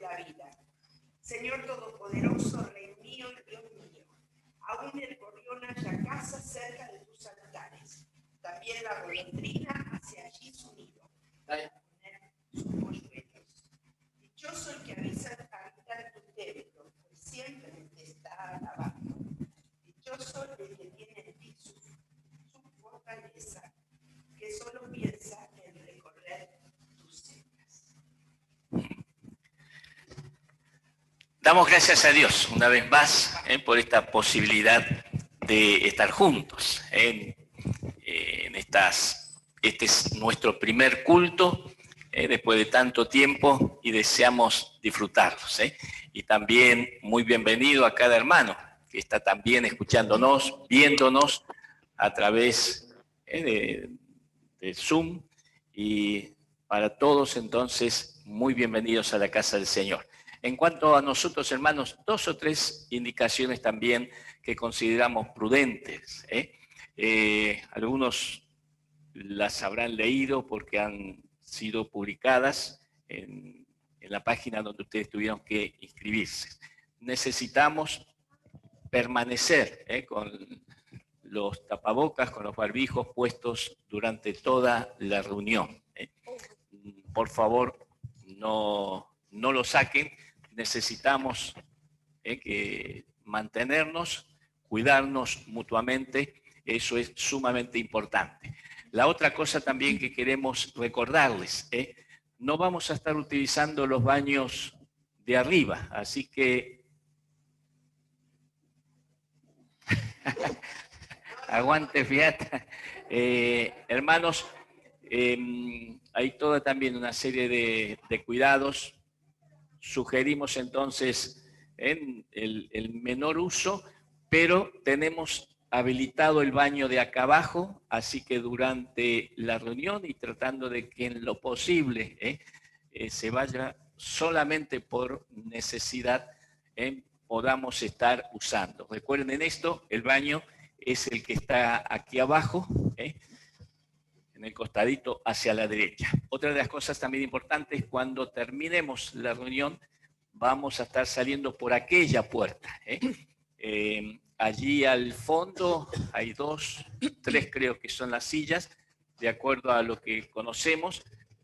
la vida. Señor Todopoderoso, Rey mío y Dios mío, aún el gorrión halla casa cerca de tus altares. También la golondrina hace allí su nido, para poner sus polluelos. Dichoso el que habita en tu templo, pues siempre te está alabando. Dichoso el que tiene en ti su fortaleza, que solo piensa en recorrer tus sendas. Damos gracias a Dios una vez más por esta posibilidad de estar juntos. Este es nuestro primer culto después de tanto tiempo y deseamos disfrutarlos. Y también muy bienvenido a cada hermano que está también escuchándonos, viéndonos a través de Zoom. Y para todos entonces, muy bienvenidos a la casa del Señor. En cuanto a nosotros, hermanos, 2 o 3 indicaciones también que consideramos prudentes. Algunos las habrán leído porque han sido publicadas en la página donde ustedes tuvieron que inscribirse. Necesitamos permanecer con los tapabocas, con los barbijos puestos durante toda la reunión. Por favor, no lo saquen. Necesitamos que mantenernos, cuidarnos mutuamente. Eso es sumamente importante. La otra cosa también que queremos recordarles, no vamos a estar utilizando los baños de arriba, así que aguante fiata. Hermanos, hay toda también una serie de cuidados. Sugerimos entonces el menor uso, pero tenemos habilitado el baño de acá abajo, así que durante la reunión y tratando de que en lo posible se vaya solamente por necesidad, podamos estar usando. Recuerden esto, el baño es el que está aquí abajo, en el costadito hacia la derecha. Otra de las cosas también importantes, cuando terminemos la reunión, vamos a estar saliendo por aquella puerta. Allí al fondo hay 2, 3 creo que son las sillas, de acuerdo a lo que conocemos,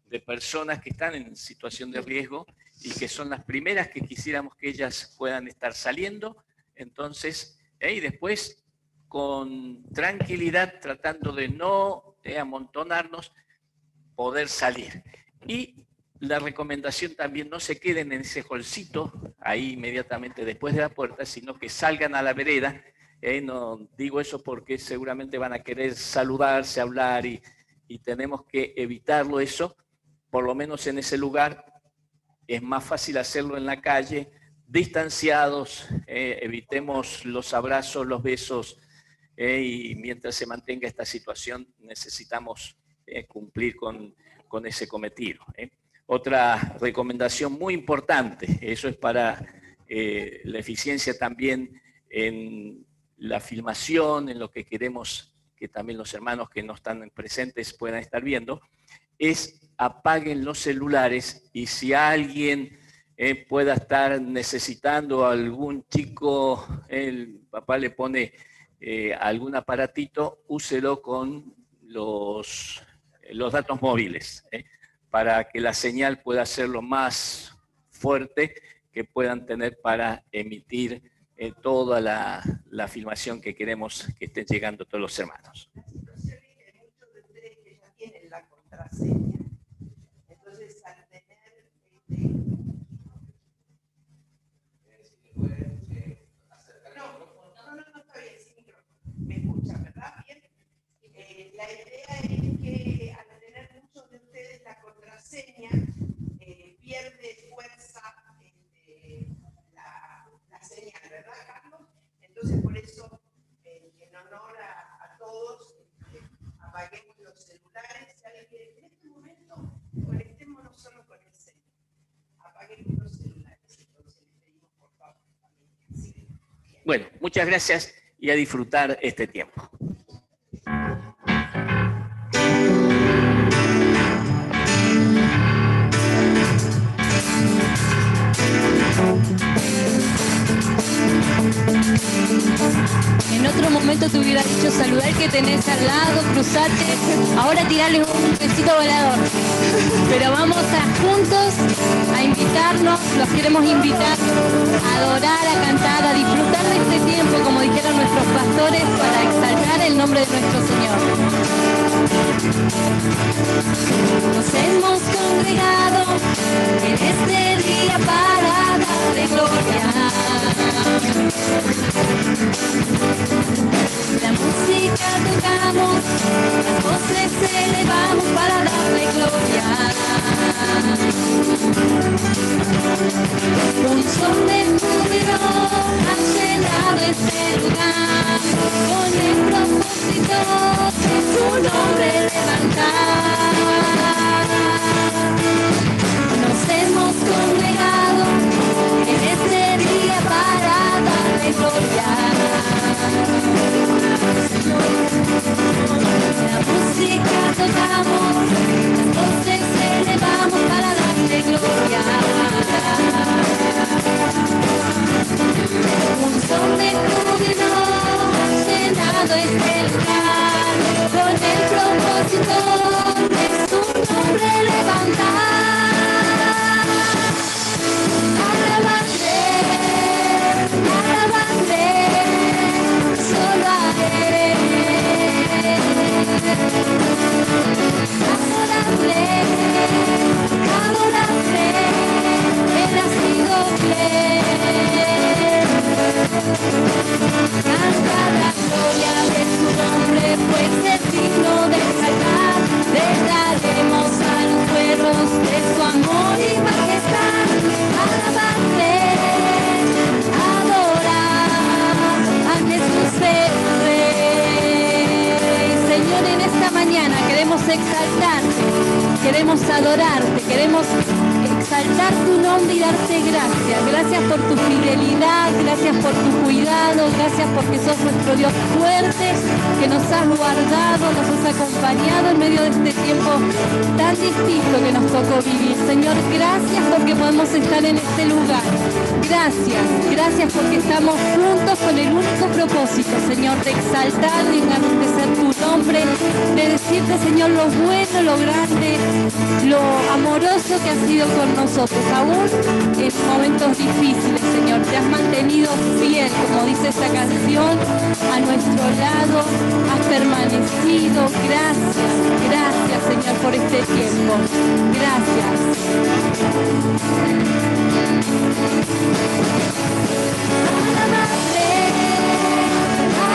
de personas que están en situación de riesgo y que son las primeras que quisiéramos que ellas puedan estar saliendo. Entonces, y después con tranquilidad, tratando de no amontonarnos, poder salir. Y la recomendación también, no se queden en ese holcito, ahí inmediatamente después de la puerta, sino que salgan a la vereda. No digo eso porque seguramente van a querer saludarse, hablar, y tenemos que evitarlo eso, por lo menos en ese lugar. Es más fácil hacerlo en la calle, distanciados, evitemos los abrazos, los besos, y mientras se mantenga esta situación necesitamos cumplir con ese cometido. Otra recomendación muy importante, eso es para la eficiencia también en la filmación, en lo que queremos que también los hermanos que no están presentes puedan estar viendo, es apaguen los celulares, y si alguien pueda estar necesitando, algún chico, el papá le pone algún aparatito, úselo con los datos móviles, para que la señal pueda ser lo más fuerte que puedan tener para emitir toda la filmación que queremos que estén llegando todos los hermanos. Muchos de ustedes que ya tienen la contraseña, entonces al tener no, está bien, sin micrófono. Me escuchan, ¿verdad? Bien. La idea es que al tener muchos de ustedes la contraseña, pierde fuerza la señal, ¿verdad, Carlos? Entonces, por eso, en honor a todos, apaguemos los celulares. En este momento, conectémonos solo con el celular. Apaguemos los celulares. Entonces, les pedimos, por favor, también que sigan. Bueno, muchas gracias y a disfrutar este tiempo. momento te hubiera dicho saludar al que tenés al lado, cruzate, ahora tirarle un besito volador. Pero vamos juntos a invitarnos, los queremos invitar a adorar, a cantar, a disfrutar de este tiempo, como dijeron nuestros pastores, para exaltar el nombre de nuestro Señor. Nos hemos congregado en este día para darle gloria. La música tocamos, las voces elevamos para darle gloria. Un son de júbilo ha llenado este lugar, con el propósito de su nombre levantar. Nos hemos congregado en este día para darle gloria. La música tocamos, las voces elevamos para darle gloria. Un son de júbilo ha llenado este lugar, con el propósito de su nombre levantar. Canta la gloria de su nombre, pues es digno de exaltar. Declaremos a los pueblos de su amor y majestad. Alabarle, adorar a Jesús el Rey. Señor, en esta mañana queremos exaltarte, queremos adorarte, queremos exaltar tu nombre y darte gracias. Gracias por tu fidelidad, gracias por tu cuidado, gracias porque sos nuestro Dios fuerte, que nos has guardado, nos has acompañado en medio de este tiempo tan distinto que nos tocó vivir. Señor, gracias porque podemos estar en este lugar. Gracias, gracias porque estamos juntos con el único propósito, Señor, de exaltar, de engrandecer tu nombre, de decirte, Señor, lo bueno, lo grande, lo amoroso que has sido con nosotros, aún en momentos difíciles, Señor. Te has mantenido fiel, como dice esta canción, a nuestro lado, has permanecido. Gracias, gracias, Señor, por este tiempo. Gracias. Alabarle,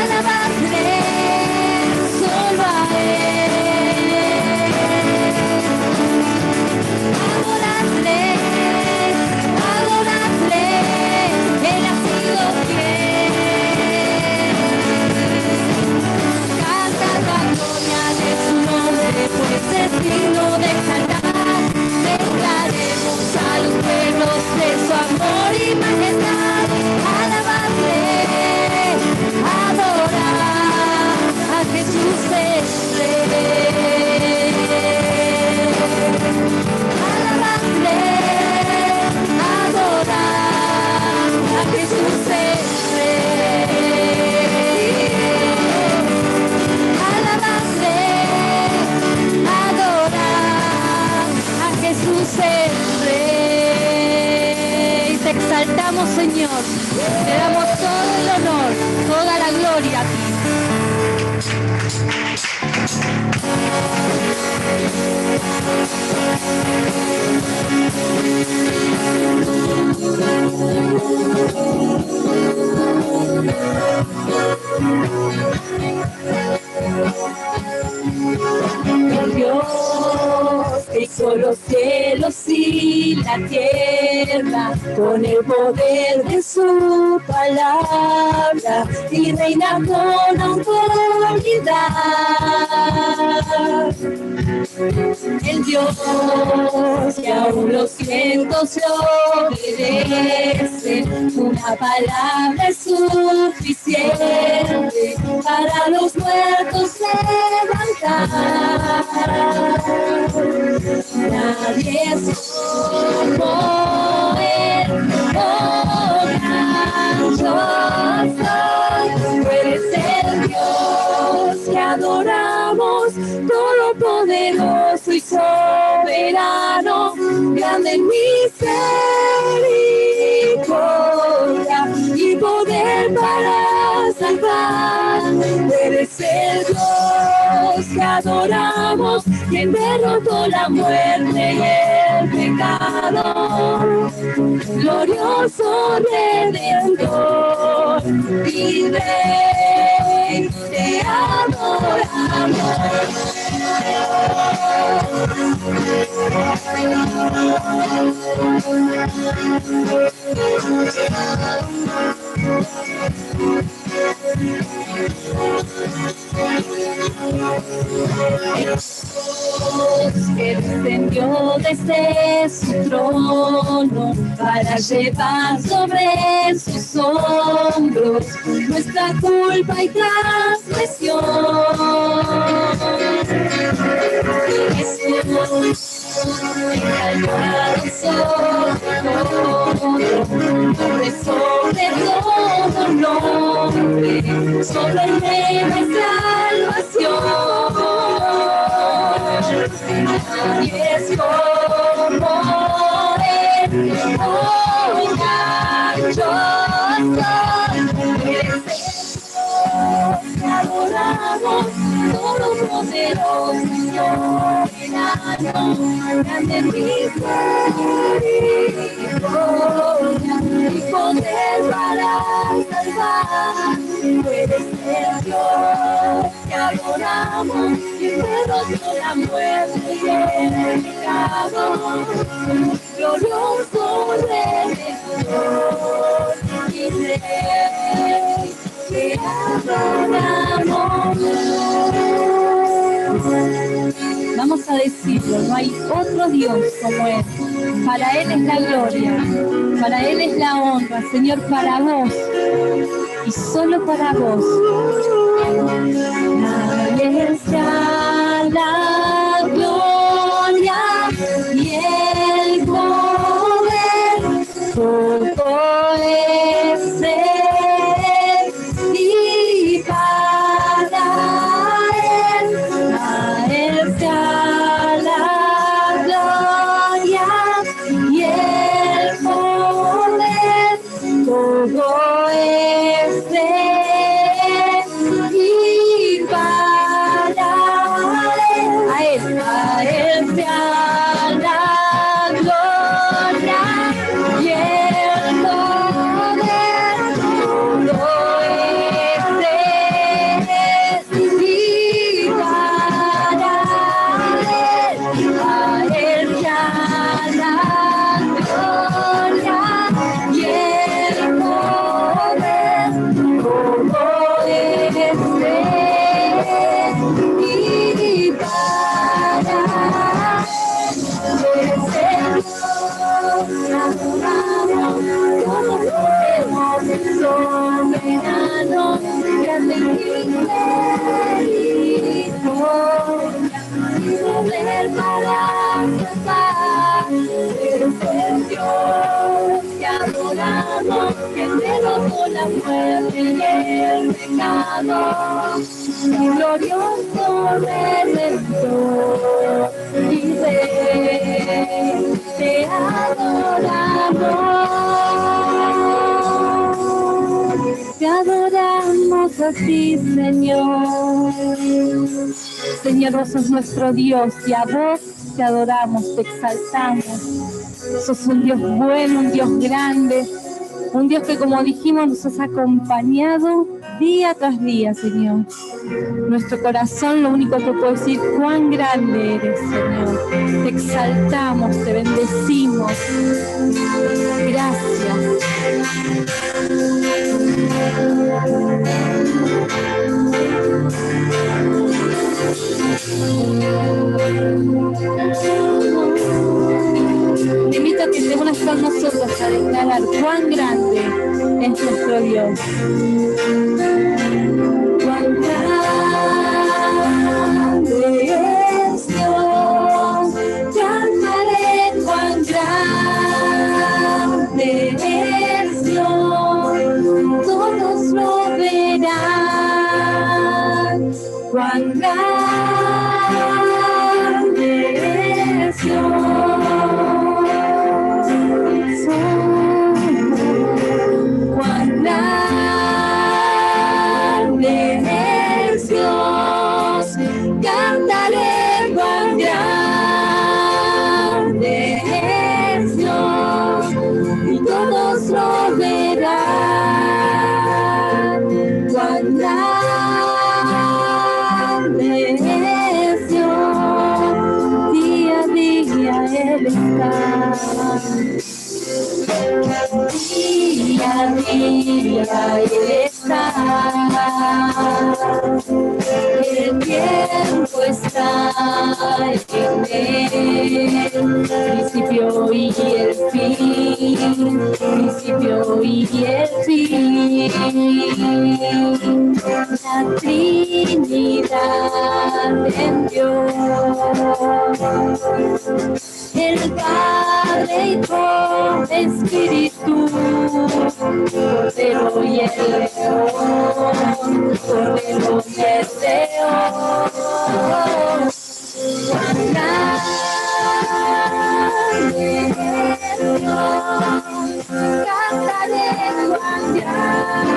alabarle, solo a Él. Adorarle, adorarle, Él ha sido fiel. Canta la gloria de su nombre, pues es digno de cantar. Declaremos a los pueblos de su amor y majestad. Alabarle, adorar a Jesús el Rey. Alabarle, adorar a Jesús el Rey. Alabarle, adorar a Jesús el Rey. Te exaltamos, Señor, te damos todo el honor, toda la gloria a ti. Dios que hizo los cielos y la tierra con el poder de su palabra y reina con autoridad. El Dios que aún los vientos le obedecen, una palabra es suficiente para los muertos levantar. Nadie es como Él, oh gran yo soy, tú eres el Dios. misericordia y poder para salvar. Eres el Dios que adoramos, quien derrotó la muerte y el pecado. Glorioso Redentor y Rey, te adoramos. Que descendió desde su trono para llevar sobre sus hombros nuestra culpa y transgresión. Jesús, encarnado sobre todo nombre, solo el Rey de salvación. Y es como él, te adoramos, todopoderoso y soberano, grande misericordia y poder para salvar. Eres el Dios que adoramos, y derrotó la muerte y el pecado. Glorioso Redentor y Rey, te adoramos. Vamos a decirlo, no hay otro Dios como Él. Para Él es la gloria, para Él es la honra, Señor, para vos y solo para vos. Nadie está la gloria y el poder, todo es Él y para Él, a Él sea la gloria y el poder, todo es Él y para Él, a Él sea la gloria y el poder, todo es Él y para Él, a Él sea la gloria y el poder, todo es Él y para Él. Soberano, grande misericordia y poder para salvar. Eres el Dios que adoramos, que derrotó la muerte y el pecado. Glorioso Redentor y Rey, te adoramos. Te adoramos a ti, Señor. Señor, vos sos nuestro Dios y a vos te adoramos, te exaltamos. Sos un Dios bueno, un Dios grande, un Dios que, como dijimos, nos has acompañado día tras día, Señor. Nuestro corazón lo único que puede decir, cuán grande eres, Señor. Te exaltamos, te bendecimos. Gracias. Te invito a que te unas con nosotros a declarar cuán grande es nuestro Dios. Cuán grande es Dios, llamaré cuán grande es Dios, todos lo verán. Cuán grande es Dios. maravilla Él está. El tiempo está en Él, principio y el fin, principio y el fin. La Trinidad en Dios, el Padre, Hijo, Espíritu, Cordero y el León, Cordero y el León. Cuán grande es Dios, cantaré cuán grande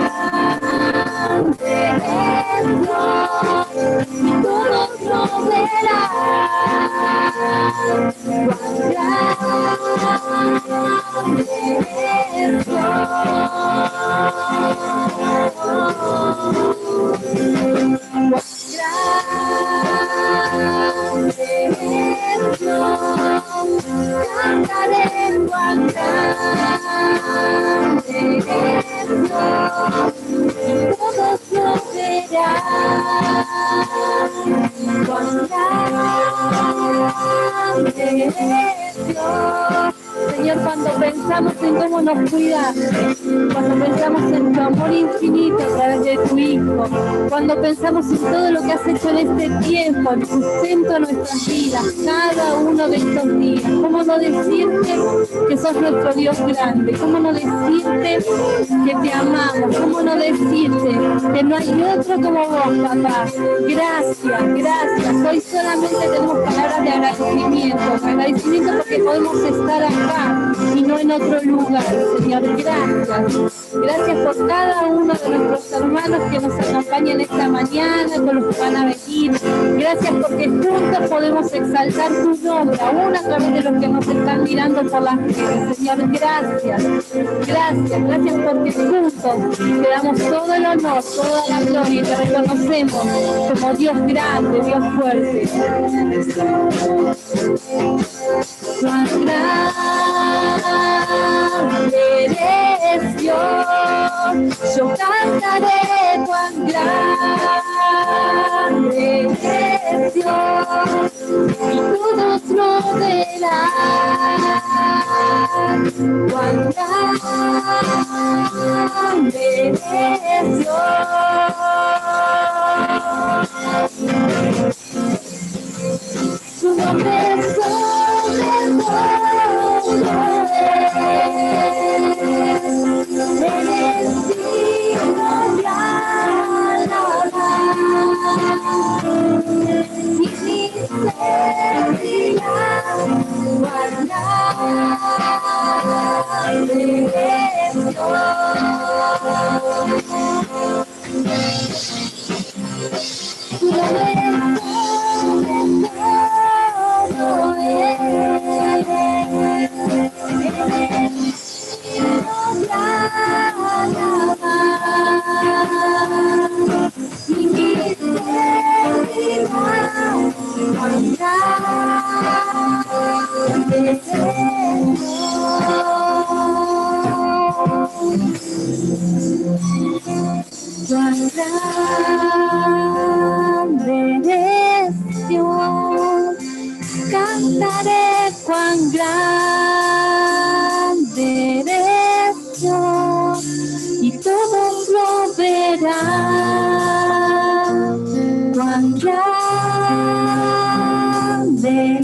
es Dios, y todos lo verán. Cuán grande es Dios. Cantaré cuán grande es Dios, todos lo verán. Cuán grande es Dios. Señor, cuando pensamos en cómo nos cuidas, cuando pensamos en tu amor infinito a través de tu Hijo, cuando pensamos en todo lo que has hecho en este tiempo, en sustento a nuestras vidas, cada uno de estos días, ¿cómo no decirte que sos nuestro Dios grande? ¿Cómo no decirte que te amamos? ¿Cómo no decirte que no hay otro como vos, papá? Gracias, gracias. Hoy solamente tenemos palabras de agradecimiento porque podemos estar acá y no en otro lugar, Señor. Gracias. Gracias por cada uno de nuestros hermanos que nos acompañan esta mañana, con los que van a venir. Gracias porque juntos podemos exaltar tu nombre, aún a través de los que nos están mirando por las redes. Señor, gracias. Gracias, gracias porque juntos te damos todo el honor, toda la gloria y te reconocemos como Dios grande, Dios fuerte. Cuán grande eres Dios, yo cantaré cuán grande es Dios, y todos lo verán. Cuán grande es Dios. Su nombre es sobre todo merecido y alabado, sin miseria, guardable es Dios. Su nombre es cuán grande es Dios, cantaré cuán grande eres Dios, y todos lo verán. Cuán grande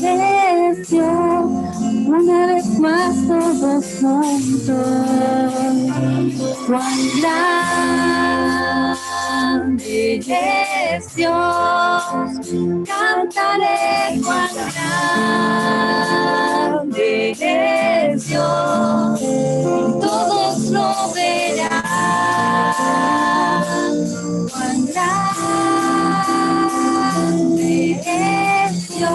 eres Dios, una vez más todos juntos. Cuán grande es Dios, cantaré cuán grande es Dios, y todos lo verán. Cuán grande es Dios.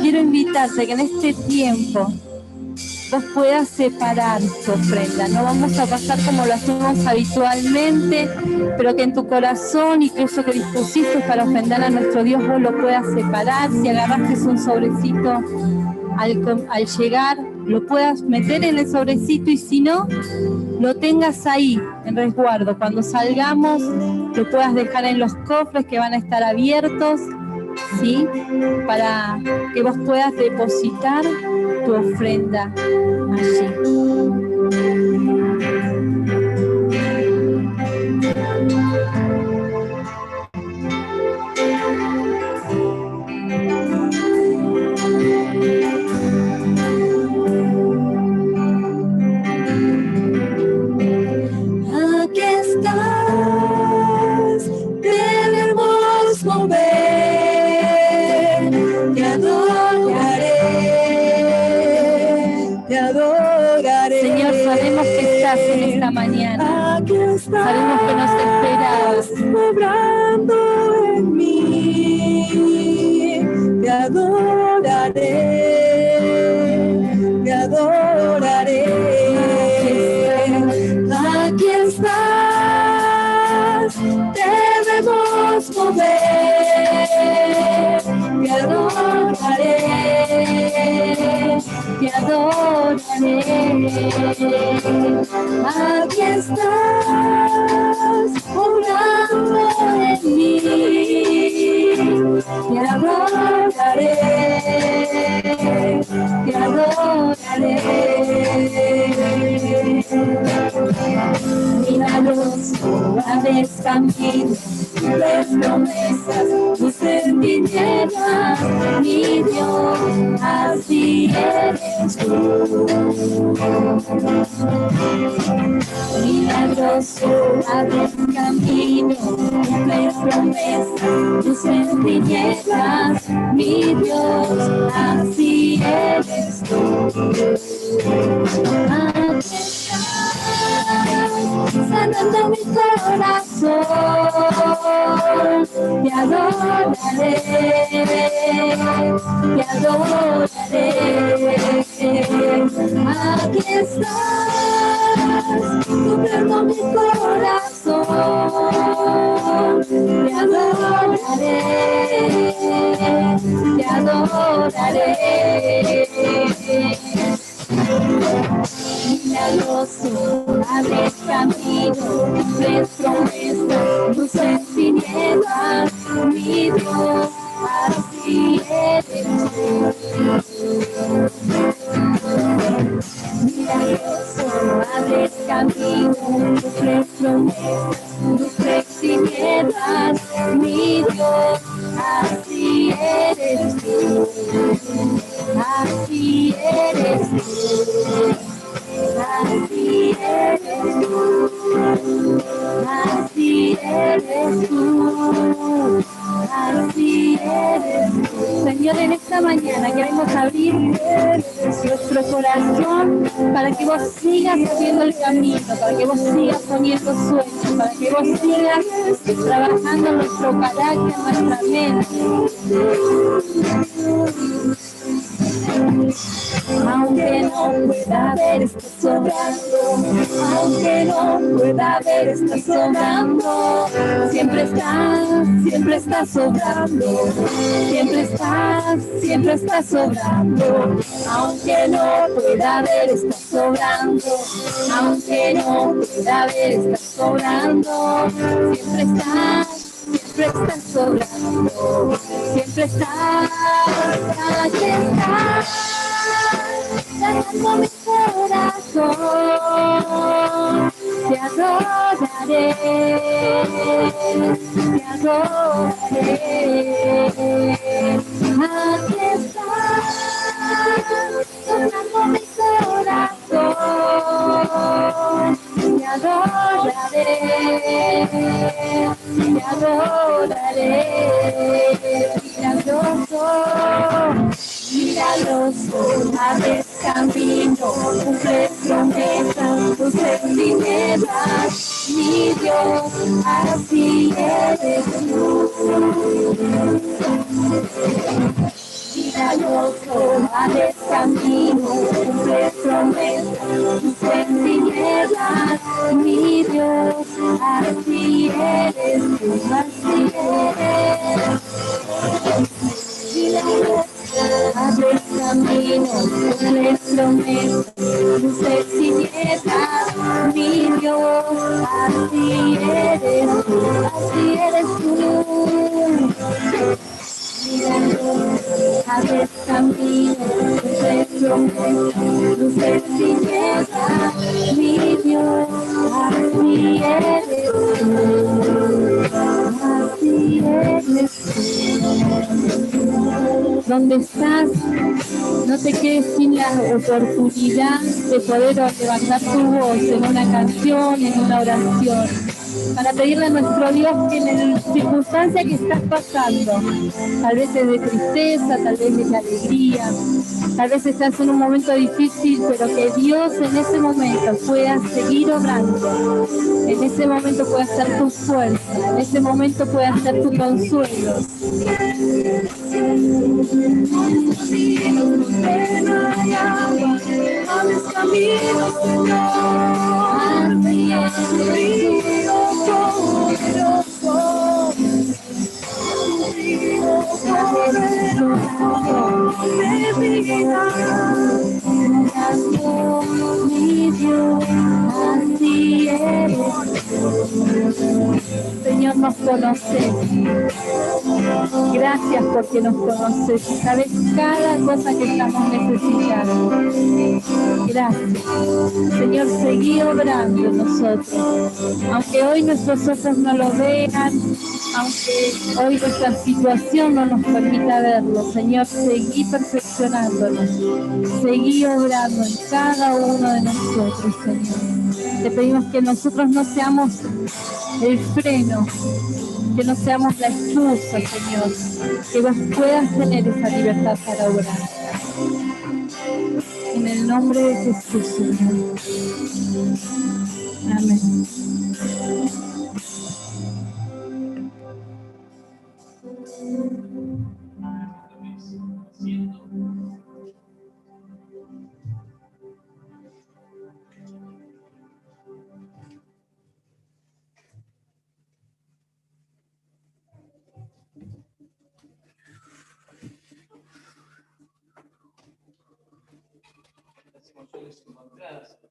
Quiero invitarte que en este tiempo vos puedas separar tu ofrenda. No vamos a pasar como lo hacemos habitualmente, pero que en tu corazón y que eso que dispusiste para ofrendar a nuestro Dios vos lo puedas separar. Si agarraste un sobrecito al llegar, lo puedas meter en el sobrecito, y si no, lo tengas ahí en resguardo. Cuando salgamos, lo puedas dejar en los cofres que van a estar abiertos, ¿sí? Para que vos puedas depositar tu ofrenda allí. Aquí estás, debemos mover, te adoraré, Señor, sabemos que estás en esta mañana. Aquí estás, Sabemos que nos esperabas. obrando en mí, te adoraré, te adoraré. Aquí estás, debemos mover, te adoraré, Te adoraré. aquí estás, obrando en mí, te adoraré, te adoraré. Milagroso, abres camino, cumples promesas, luz en tinieblas, mi Dios, así eres tú. Milagroso, abres camino, cumples promesas, luz en tinieblas, mi Dios, así eres tú. Aquí estás, sanando mi corazón, te adoraré, te adoraré. Aquí estás, cumpliendo mi corazón, te adoraré, te adoraré. Milagroso, abres camino, cumples promesas, luz en tinieblas, mi Dios, así eres tú. Milagroso, abres camino, cumples promesas, luz en tinieblas, mi Dios, así eres tú. Así eres tú. Así eres tú, así eres tú, así eres tú. Señor, en esta mañana queremos abrir nuestro corazón para que vos sigas haciendo el camino, para que vos sigas poniendo sueños, para que vos sigas trabajando nuestro carácter, nuestra mente. Aunque no pueda ver, está sobrando. Aunque no pueda ver, está sobrando. Siempre estás sobrando. Siempre estás sobrando. Aunque no pueda ver, está sobrando. Aunque no pueda ver, está sobrando. Siempre estás sobrando. Siempre estás, aquí estás, sanando mi corazón. Te adoraré, te adoraré. Aquí estás, sanando mi corazón. Te adoraré, te adoraré. Milagroso, milagroso, abres camino, cumples promesas, luz en tinieblas, mi Dios, así eres tú. milagroso, abres camino, cumples promesas, luz en tinieblas, mi Dios, así eres tú, así eres. Abres camino, cumples promesas, luz en tinieblas, mi Dios, así eres tú. Abres camino, cumples promesas, luz en tinieblas, mi Dios, así eres tú, así eres tú. ¿Dónde estás? No te quedes sin la oportunidad de poder levantar tu voz en una canción, en una oración, para pedirle a nuestro Dios que en la circunstancia que estás pasando, tal vez es de tristeza, tal vez es de alegría, tal vez estás en un momento difícil, pero que Dios en ese momento pueda seguir obrando, en ese momento pueda ser tu fuerza, en ese momento pueda ser tu consuelo. Abres caminos, río poderoso, de vida, mi Dios, así eres. Señor, nos conoces. Gracias porque nos conoces y sabes cada cosa que estamos necesitando. Gracias. Señor, seguí obrando en nosotros. Aunque hoy nuestros ojos no lo vean, aunque hoy nuestra situación no nos permita verlo, Señor, seguí perfeccionándonos. Seguí obrando en cada uno de nosotros, Señor. Te pedimos que nosotros no seamos el freno, que no seamos la excusa, Señor, que vos puedas tener esa libertad para obrar. En el nombre de Jesús, Señor. Amén.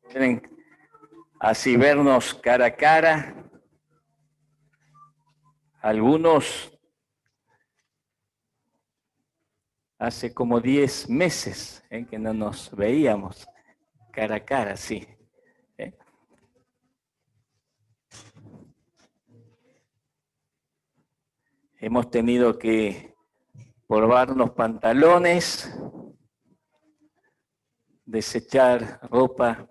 Quieren así vernos cara a cara. Algunos hace como 10 meses que no nos veíamos cara a cara, sí. Hemos tenido que probarnos pantalones, desechar ropa.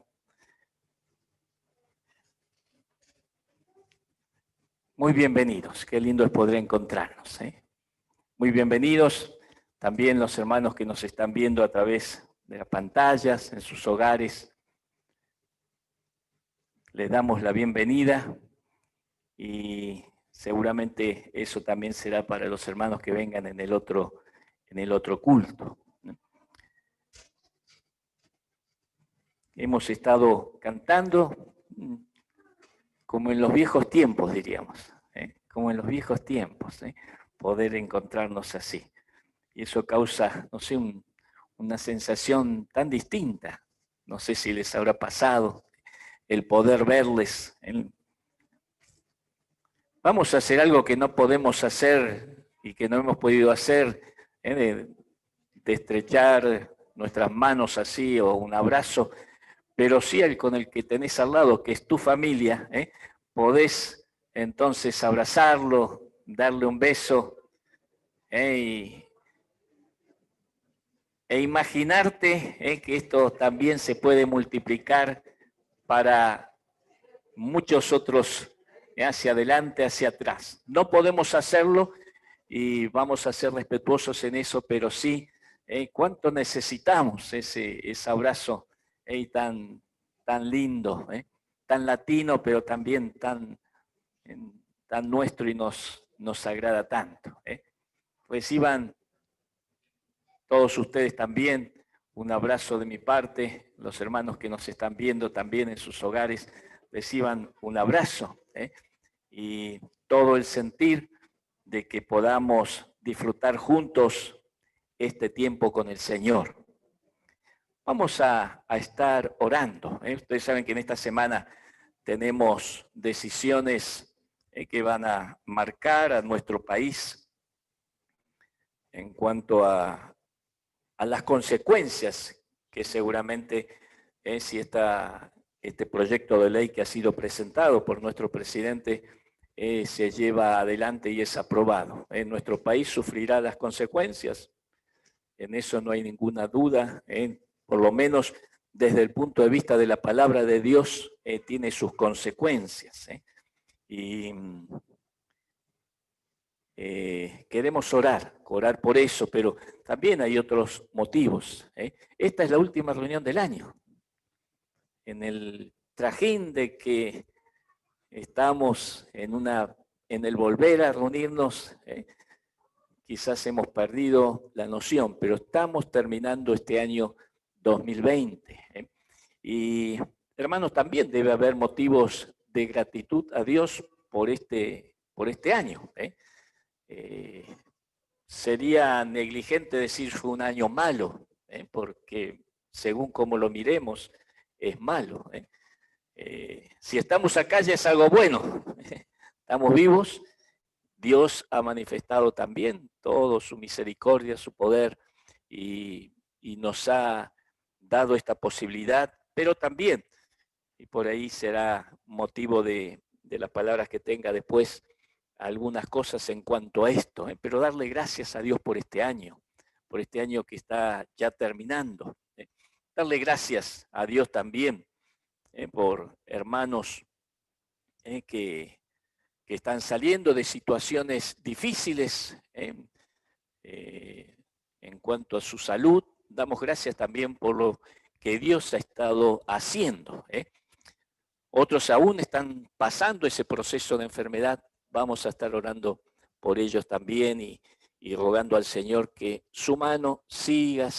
Muy bienvenidos, qué lindo es poder encontrarnos. Muy bienvenidos también los hermanos que nos están viendo a través de las pantallas, en sus hogares. Les damos la bienvenida y seguramente eso también será para los hermanos que vengan en el otro culto. Hemos estado cantando como en los viejos tiempos, diríamos, como en los viejos tiempos, poder encontrarnos así. Y eso causa, no sé, una sensación tan distinta. No sé si les habrá pasado el poder verles. Vamos a hacer algo que no podemos hacer y que no hemos podido hacer, de estrechar nuestras manos así o un abrazo, pero sí con el que tenés al lado, que es tu familia, podés entonces abrazarlo, darle un beso e imaginarte que esto también se puede multiplicar para muchos otros, hacia adelante, hacia atrás. No podemos hacerlo y vamos a ser respetuosos en eso, pero sí, cuánto necesitamos ese abrazo tan lindo, tan latino, pero también tan nuestro y nos agrada tanto. Pues iban todos ustedes también, un abrazo de mi parte, los hermanos que nos están viendo también en sus hogares, reciban un abrazo, y todo el sentir de que podamos disfrutar juntos este tiempo con el Señor. Vamos a estar orando. Ustedes saben que en esta semana tenemos decisiones que van a marcar a nuestro país en cuanto a las consecuencias que seguramente si este proyecto de ley que ha sido presentado por nuestro presidente se lleva adelante y es aprobado. Nuestro país sufrirá las consecuencias, en eso no hay ninguna duda, por lo menos desde el punto de vista de la palabra de Dios tiene sus consecuencias. Y queremos orar por eso, pero también hay otros motivos. Esta es la última reunión del año. En el trajín de que estamos en el volver a reunirnos, quizás hemos perdido la noción, pero estamos terminando este año 2020. Y hermanos, también debe haber motivos de gratitud a Dios por este año. Sería negligente decir fue un año malo, porque según como lo miremos, es malo. Si estamos acá ya es algo bueno. Estamos vivos. Dios ha manifestado también toda su misericordia, su poder, y nos ha dado esta posibilidad, pero también, y por ahí será motivo de las palabras que tenga después, algunas cosas en cuanto a esto, pero darle gracias a Dios por este año que está ya terminando. Darle gracias a Dios también por hermanos que están saliendo de situaciones difíciles en cuanto a su salud. Damos gracias también por lo que Dios ha estado haciendo. Otros aún están pasando ese proceso de enfermedad. Vamos a estar orando por ellos también y rogando al Señor que su mano siga,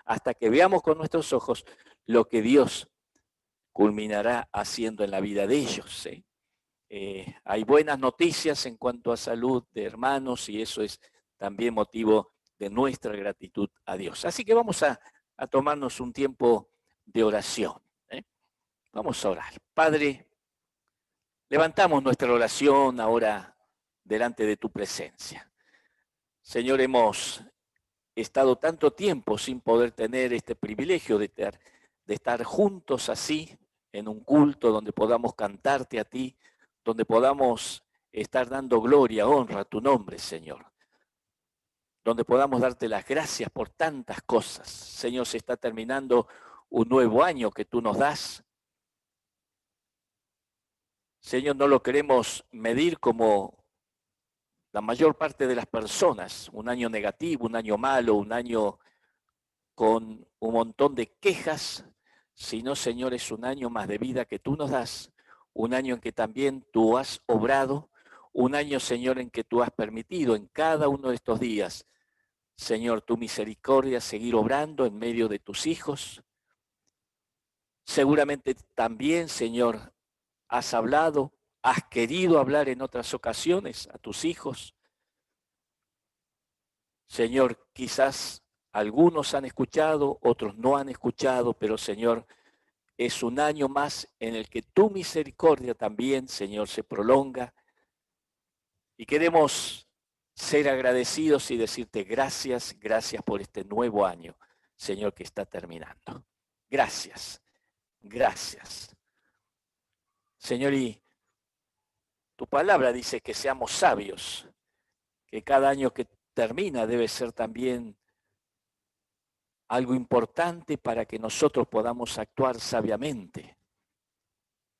hasta que veamos con nuestros ojos lo que Dios culminará haciendo en la vida de ellos. Hay buenas noticias en cuanto a salud de hermanos y eso es también motivo de nuestra gratitud a Dios. Así que vamos a tomarnos un tiempo de oración. Vamos a orar. Padre, levantamos nuestra oración ahora delante de tu presencia. Señor, hemos estado tanto tiempo sin poder tener este privilegio de estar juntos así en un culto donde podamos cantarte a ti, donde podamos estar dando gloria, honra a tu nombre, Señor. Donde podamos darte las gracias por tantas cosas. Señor, se está terminando un nuevo año que tú nos das. Señor, no lo queremos medir como la mayor parte de las personas, un año negativo, un año malo, un año con un montón de quejas, sino, Señor, es un año más de vida que tú nos das, un año en que también tú has obrado, un año, Señor, en que tú has permitido en cada uno de estos días, Señor, tu misericordia, seguir obrando en medio de tus hijos. Seguramente también, Señor, has hablado, has querido hablar en otras ocasiones a tus hijos. Señor, quizás algunos han escuchado, otros no han escuchado, pero Señor, es un año más en el que tu misericordia también, Señor, se prolonga. Y queremos ser agradecidos y decirte gracias, gracias por este nuevo año, Señor, que está terminando. Gracias, gracias. Señor, y tu palabra dice que seamos sabios, que cada año que termina debe ser también algo importante para que nosotros podamos actuar sabiamente,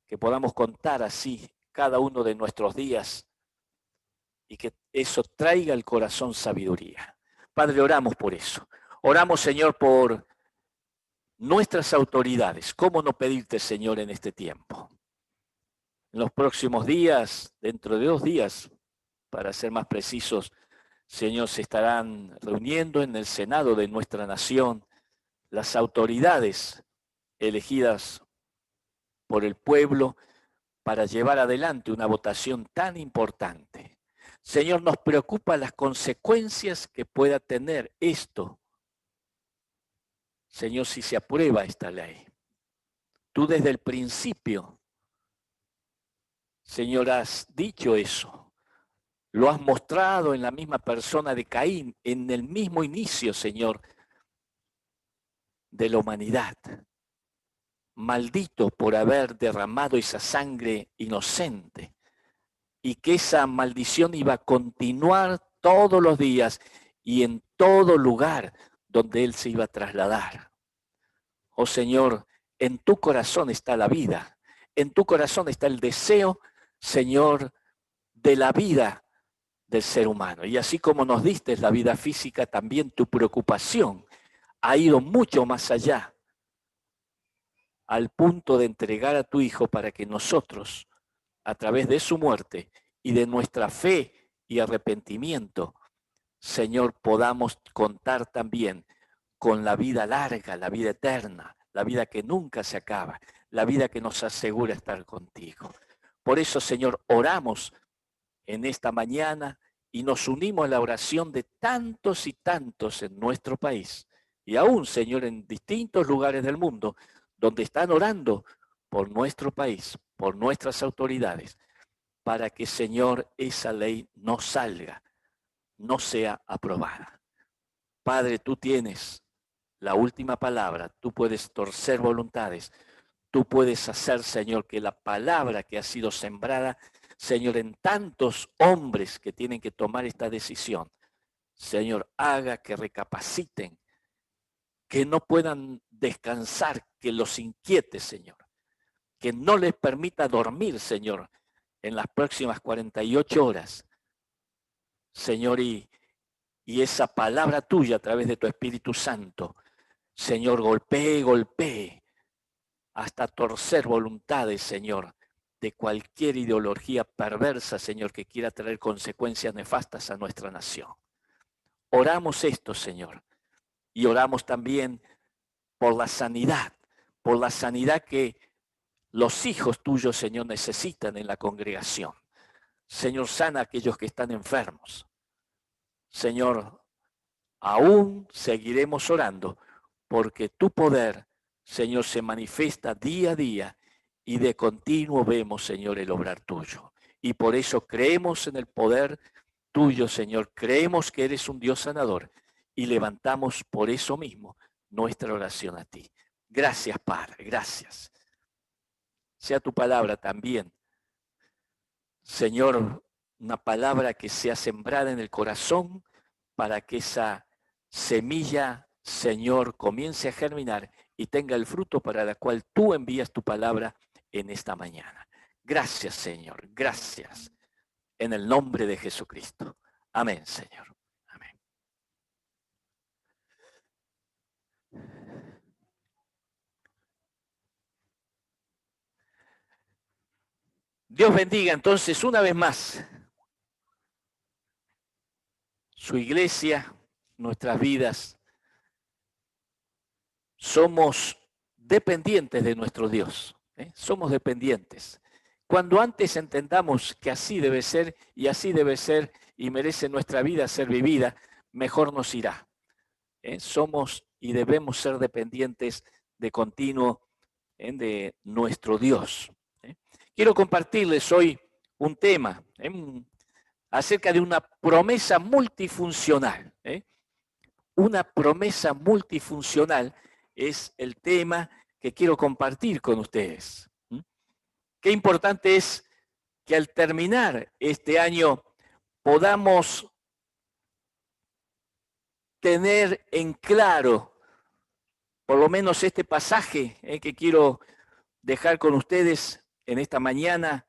que podamos contar así cada uno de nuestros días y que eso traiga al corazón sabiduría. Padre, oramos por eso. Oramos, Señor, por nuestras autoridades. ¿Cómo no pedirte, Señor, en este tiempo? En los próximos días, dentro de 2 días, para ser más precisos, Señor, se estarán reuniendo en el Senado de nuestra nación las autoridades elegidas por el pueblo para llevar adelante una votación tan importante. Señor, nos preocupa las consecuencias que pueda tener esto. Señor, si se aprueba esta ley. Tú desde el principio, Señor, has dicho eso. Lo has mostrado en la misma persona de Caín, en el mismo inicio, Señor, de la humanidad. Maldito por haber derramado esa sangre inocente. Y que esa maldición iba a continuar todos los días y en todo lugar donde Él se iba a trasladar. Oh Señor, en tu corazón está la vida. En tu corazón está el deseo, Señor, de la vida del ser humano. Y así como nos diste la vida física, también tu preocupación ha ido mucho más allá, al punto de entregar a tu Hijo para que nosotros, a través de su muerte y de nuestra fe y arrepentimiento, Señor, podamos contar también con la vida larga, la vida eterna, la vida que nunca se acaba, la vida que nos asegura estar contigo. Por eso, Señor, oramos en esta mañana y nos unimos a la oración de tantos y tantos en nuestro país y aún, Señor, en distintos lugares del mundo donde están orando por nuestro país, por nuestras autoridades, para que, Señor, esa ley no salga, no sea aprobada. Padre, tú tienes la última palabra, tú puedes torcer voluntades, tú puedes hacer, Señor, que la palabra que ha sido sembrada, Señor, en tantos hombres que tienen que tomar esta decisión, Señor, haga que recapaciten, que no puedan descansar, que los inquiete, Señor, que no les permita dormir, Señor, en las próximas 48 horas, Señor, y esa palabra tuya a través de tu Espíritu Santo, Señor, golpee, hasta torcer voluntades, Señor, de cualquier ideología perversa, Señor, que quiera traer consecuencias nefastas a nuestra nación. Oramos esto, Señor, y oramos también por la sanidad que los hijos tuyos, Señor, necesitan en la congregación. Señor, sana a aquellos que están enfermos. Señor, aún seguiremos orando porque tu poder, Señor, se manifiesta día a día y de continuo vemos, Señor, el obrar tuyo. Y por eso creemos en el poder tuyo, Señor. Creemos que eres un Dios sanador y levantamos por eso mismo nuestra oración a ti. Gracias, Padre, gracias. Sea tu palabra también, Señor, una palabra que sea sembrada en el corazón para que esa semilla, Señor, comience a germinar y tenga el fruto para la cual tú envías tu palabra en esta mañana. Gracias, Señor, gracias. En el nombre de Jesucristo. Amén, Señor. Amén. Dios bendiga entonces una vez más su iglesia, nuestras vidas. Somos dependientes de nuestro Dios. Somos dependientes. Cuando antes entendamos que así debe ser y merece nuestra vida ser vivida, mejor nos irá. Somos y debemos ser dependientes de continuo de nuestro Dios. Quiero compartirles hoy un tema acerca de una promesa multifuncional. Una promesa multifuncional es el tema que quiero compartir con ustedes. Qué importante es que al terminar este año podamos tener en claro, por lo menos este pasaje que quiero dejar con ustedes en esta mañana,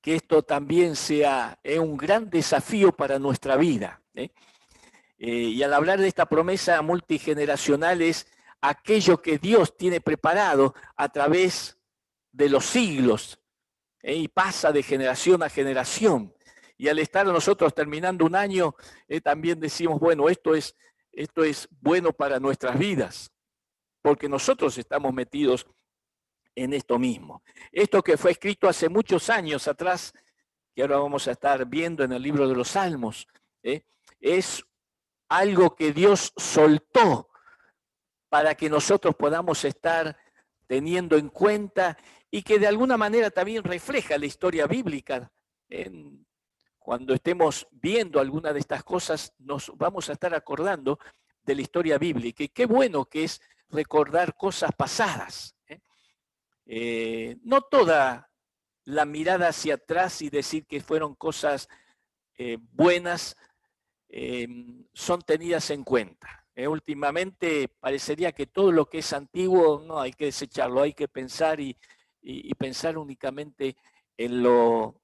que esto también sea un gran desafío para nuestra vida. Y al hablar de esta promesa multigeneracional es aquello que Dios tiene preparado a través de los siglos y pasa de generación a generación. Y al estar nosotros terminando un año, también decimos, bueno, esto es bueno para nuestras vidas, porque nosotros estamos metidos en esto mismo. Esto que fue escrito hace muchos años atrás, que ahora vamos a estar viendo en el libro de los Salmos, es algo que Dios soltó para que nosotros podamos estar teniendo en cuenta y que de alguna manera también refleja la historia bíblica. Cuando estemos viendo alguna de estas cosas, nos vamos a estar acordando de la historia bíblica. Y qué bueno que es recordar cosas pasadas. No toda la mirada hacia atrás y decir que fueron cosas buenas son tenidas en cuenta. Últimamente parecería que todo lo que es antiguo no hay que desecharlo, hay que pensar y pensar únicamente en lo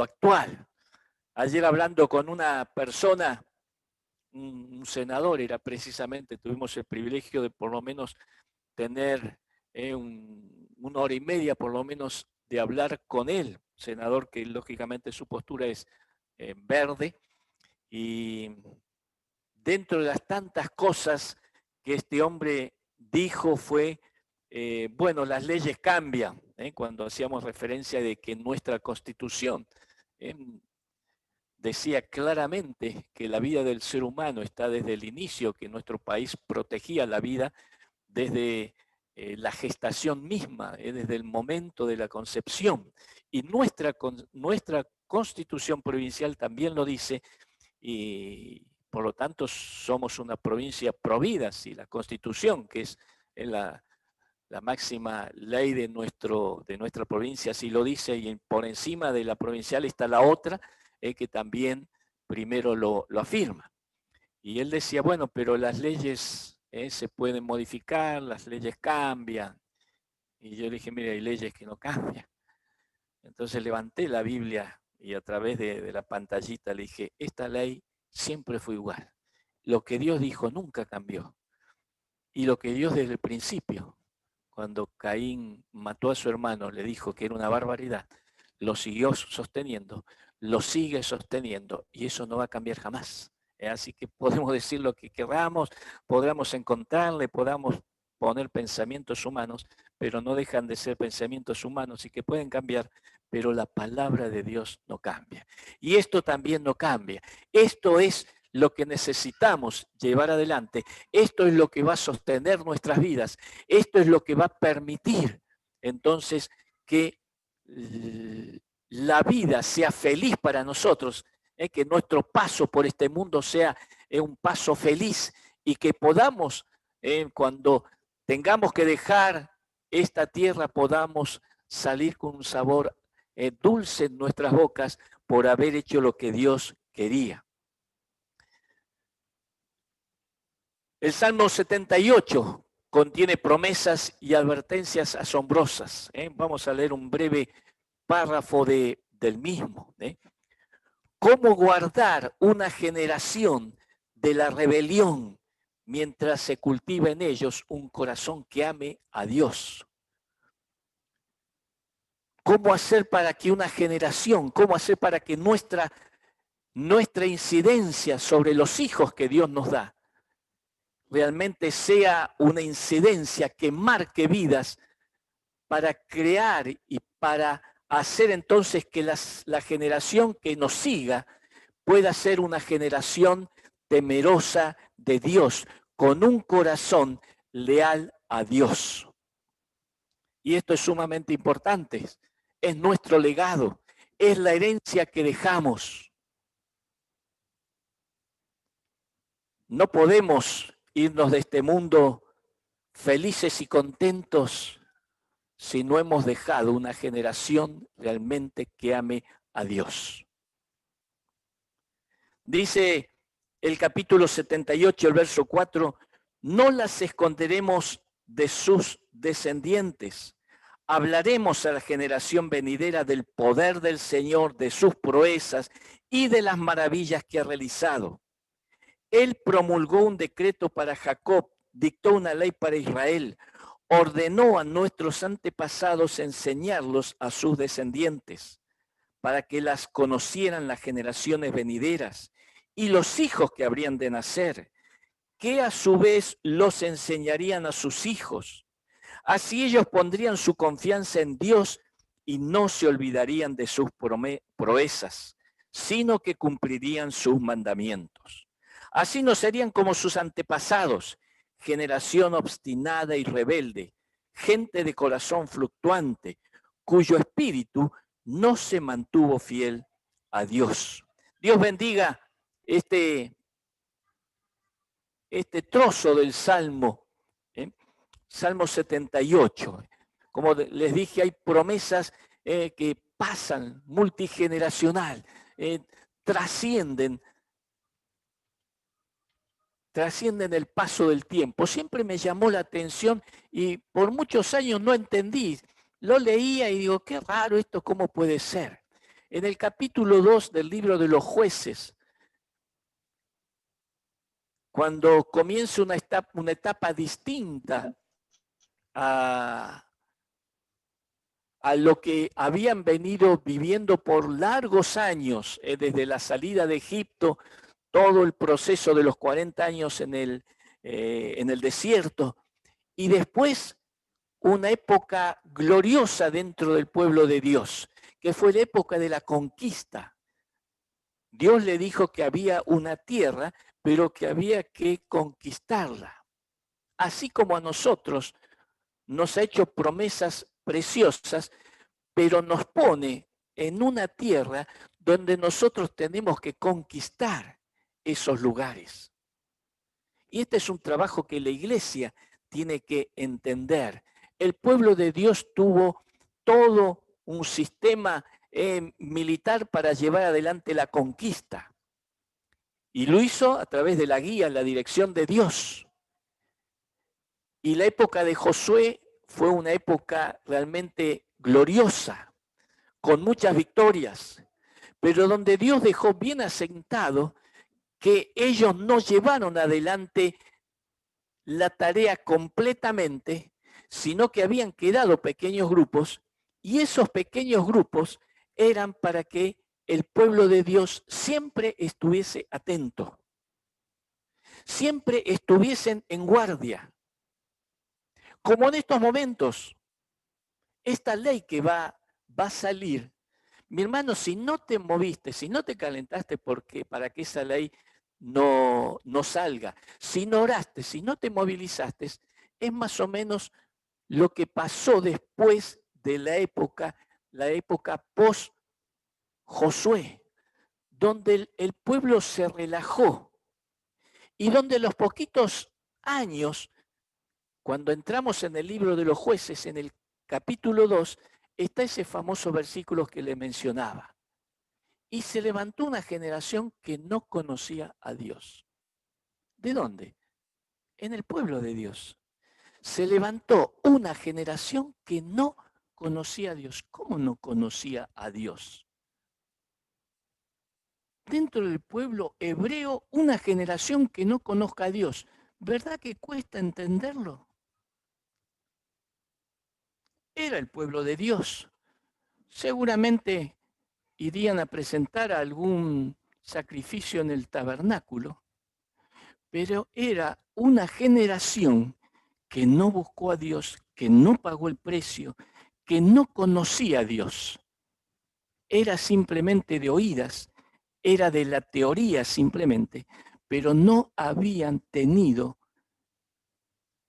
actual. Ayer hablando con una persona, un senador era precisamente, tuvimos el privilegio de por lo menos tener una hora y media por lo menos de hablar con él, senador que lógicamente su postura es verde, y dentro de las tantas cosas que este hombre dijo fue, bueno, las leyes cambian, cuando hacíamos referencia de que nuestra Constitución decía claramente que la vida del ser humano está desde el inicio, que nuestro país protegía la vida desde la gestación misma, desde el momento de la concepción. Y nuestra Constitución provincial también lo dice, y por lo tanto somos una provincia provida, y la Constitución, que es la máxima ley de nuestra provincia, así lo dice, y por encima de la provincial está la otra, que también primero lo afirma. Y él decía, bueno, pero las leyes se pueden modificar, las leyes cambian. Y yo le dije, mira, hay leyes que no cambian. Entonces levanté la Biblia y a través de la pantallita le dije, esta ley siempre fue igual. Lo que Dios dijo nunca cambió. Y lo que Dios desde el principio, cuando Caín mató a su hermano, le dijo que era una barbaridad, lo siguió sosteniendo, lo sigue sosteniendo, y eso no va a cambiar jamás. Así que podemos decir lo que queramos, podamos encontrarle, podamos poner pensamientos humanos, pero no dejan de ser pensamientos humanos y que pueden cambiar, pero la palabra de Dios no cambia. Y esto también no cambia. Esto es lo que necesitamos llevar adelante. Esto es lo que va a sostener nuestras vidas. Esto es lo que va a permitir entonces que la vida sea feliz para nosotros, que nuestro paso por este mundo sea un paso feliz y que podamos, cuando tengamos que dejar esta tierra, podamos salir con un sabor dulce en nuestras bocas por haber hecho lo que Dios quería. El Salmo 78 contiene promesas y advertencias asombrosas. Vamos a leer un breve párrafo del mismo. ¿Cómo guardar una generación de la rebelión mientras se cultiva en ellos un corazón que ame a Dios? ¿Cómo hacer para que una generación, cómo hacer para que nuestra incidencia sobre los hijos que Dios nos da realmente sea una incidencia que marque vidas para crear y para hacer entonces que la generación que nos siga pueda ser una generación temerosa de Dios, con un corazón leal a Dios? Y esto es sumamente importante, es nuestro legado, es la herencia que dejamos. No podemos irnos de este mundo felices y contentos si no hemos dejado una generación realmente que ame a Dios. Dice el capítulo 78, el verso 4, no las esconderemos de sus descendientes. Hablaremos a la generación venidera del poder del Señor, de sus proezas y de las maravillas que ha realizado. Él promulgó un decreto para Jacob, dictó una ley para Israel, ordenó a nuestros antepasados enseñarlos a sus descendientes, para que las conocieran las generaciones venideras y los hijos que habrían de nacer, que a su vez los enseñarían a sus hijos. Así ellos pondrían su confianza en Dios y no se olvidarían de sus proezas, sino que cumplirían sus mandamientos. Así no serían como sus antepasados, generación obstinada y rebelde, gente de corazón fluctuante, cuyo espíritu no se mantuvo fiel a Dios. Dios bendiga este trozo del Salmo, Salmo 78. Como les dije, hay promesas que pasan, multigeneracional, trascienden el paso del tiempo. Siempre me llamó la atención y por muchos años no entendí. Lo leía y digo, qué raro esto, ¿cómo puede ser? En el capítulo 2 del libro de los Jueces, cuando comienza una etapa distinta a lo que habían venido viviendo por largos años, desde la salida de Egipto, todo el proceso de los 40 años en el desierto, y después una época gloriosa dentro del pueblo de Dios, que fue la época de la conquista. Dios le dijo que había una tierra, pero que había que conquistarla. Así como a nosotros nos ha hecho promesas preciosas, pero nos pone en una tierra donde nosotros tenemos que conquistar esos lugares. Y este es un trabajo que la iglesia tiene que entender. El pueblo de Dios tuvo todo un sistema militar para llevar adelante la conquista. Y lo hizo a través de la guía, la dirección de Dios. Y la época de Josué fue una época realmente gloriosa, con muchas victorias, pero donde Dios dejó bien asentado que ellos no llevaron adelante la tarea completamente, sino que habían quedado pequeños grupos, y esos pequeños grupos eran para que el pueblo de Dios siempre estuviese atento, siempre estuviesen en guardia. Como en estos momentos, esta ley que va a salir, mi hermano, si no te moviste, si no te calentaste para que esa ley no salga, si no oraste, si no te movilizaste, es más o menos lo que pasó después de la época post-Josué, donde el pueblo se relajó y donde los poquitos años, cuando entramos en el libro de los Jueces, en el capítulo 2, está ese famoso versículo que le mencionaba. Y se levantó una generación que no conocía a Dios. ¿De dónde? En el pueblo de Dios. Se levantó una generación que no conocía a Dios. ¿Cómo no conocía a Dios? Dentro del pueblo hebreo, una generación que no conozca a Dios. ¿Verdad que cuesta entenderlo? Era el pueblo de Dios. Seguramente irían a presentar algún sacrificio en el tabernáculo, pero era una generación que no buscó a Dios, que no pagó el precio, que no conocía a Dios. Era simplemente de oídas, era de la teoría simplemente, pero no habían tenido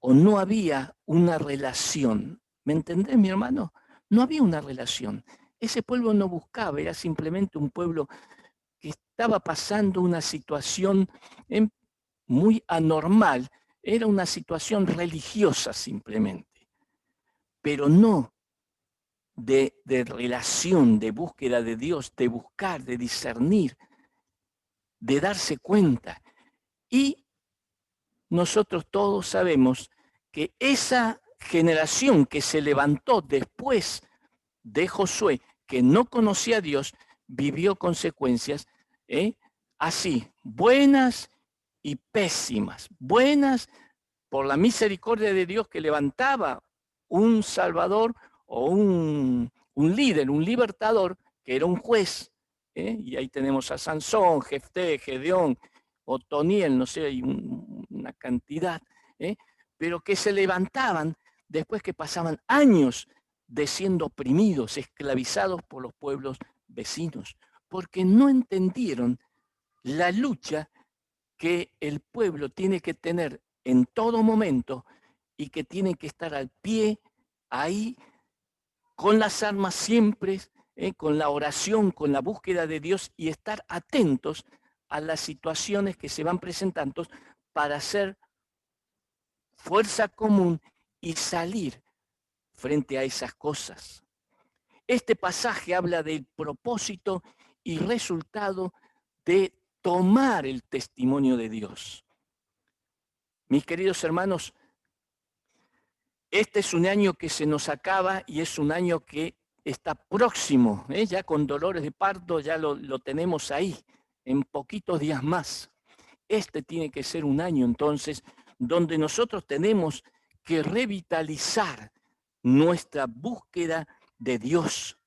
o no había una relación. ¿Me entendés, mi hermano? No había una relación. Ese pueblo no buscaba, era simplemente un pueblo que estaba pasando una situación muy anormal, era una situación religiosa simplemente, pero no de relación, de búsqueda de Dios, de buscar, de discernir, de darse cuenta. Y nosotros todos sabemos que esa generación que se levantó después de Josué, que no conocía a Dios, vivió consecuencias así, buenas y pésimas. Buenas por la misericordia de Dios que levantaba un salvador o un líder, un libertador, que era un juez, y ahí tenemos a Sansón, Jefté, Gedeón, Otoniel, no sé, hay una cantidad, pero que se levantaban después que pasaban años de siendo oprimidos, esclavizados por los pueblos vecinos, porque no entendieron la lucha que el pueblo tiene que tener en todo momento y que tiene que estar al pie, ahí, con las armas siempre, con la oración, con la búsqueda de Dios y estar atentos a las situaciones que se van presentando para hacer fuerza común y salir frente a esas cosas. Este pasaje habla del propósito y resultado de tomar el testimonio de Dios. Mis queridos hermanos, este es un año que se nos acaba y es un año que está próximo, ya con dolores de parto, ya lo tenemos ahí, en poquitos días más. Este tiene que ser un año entonces donde nosotros tenemos que revitalizar nuestra búsqueda de Dios.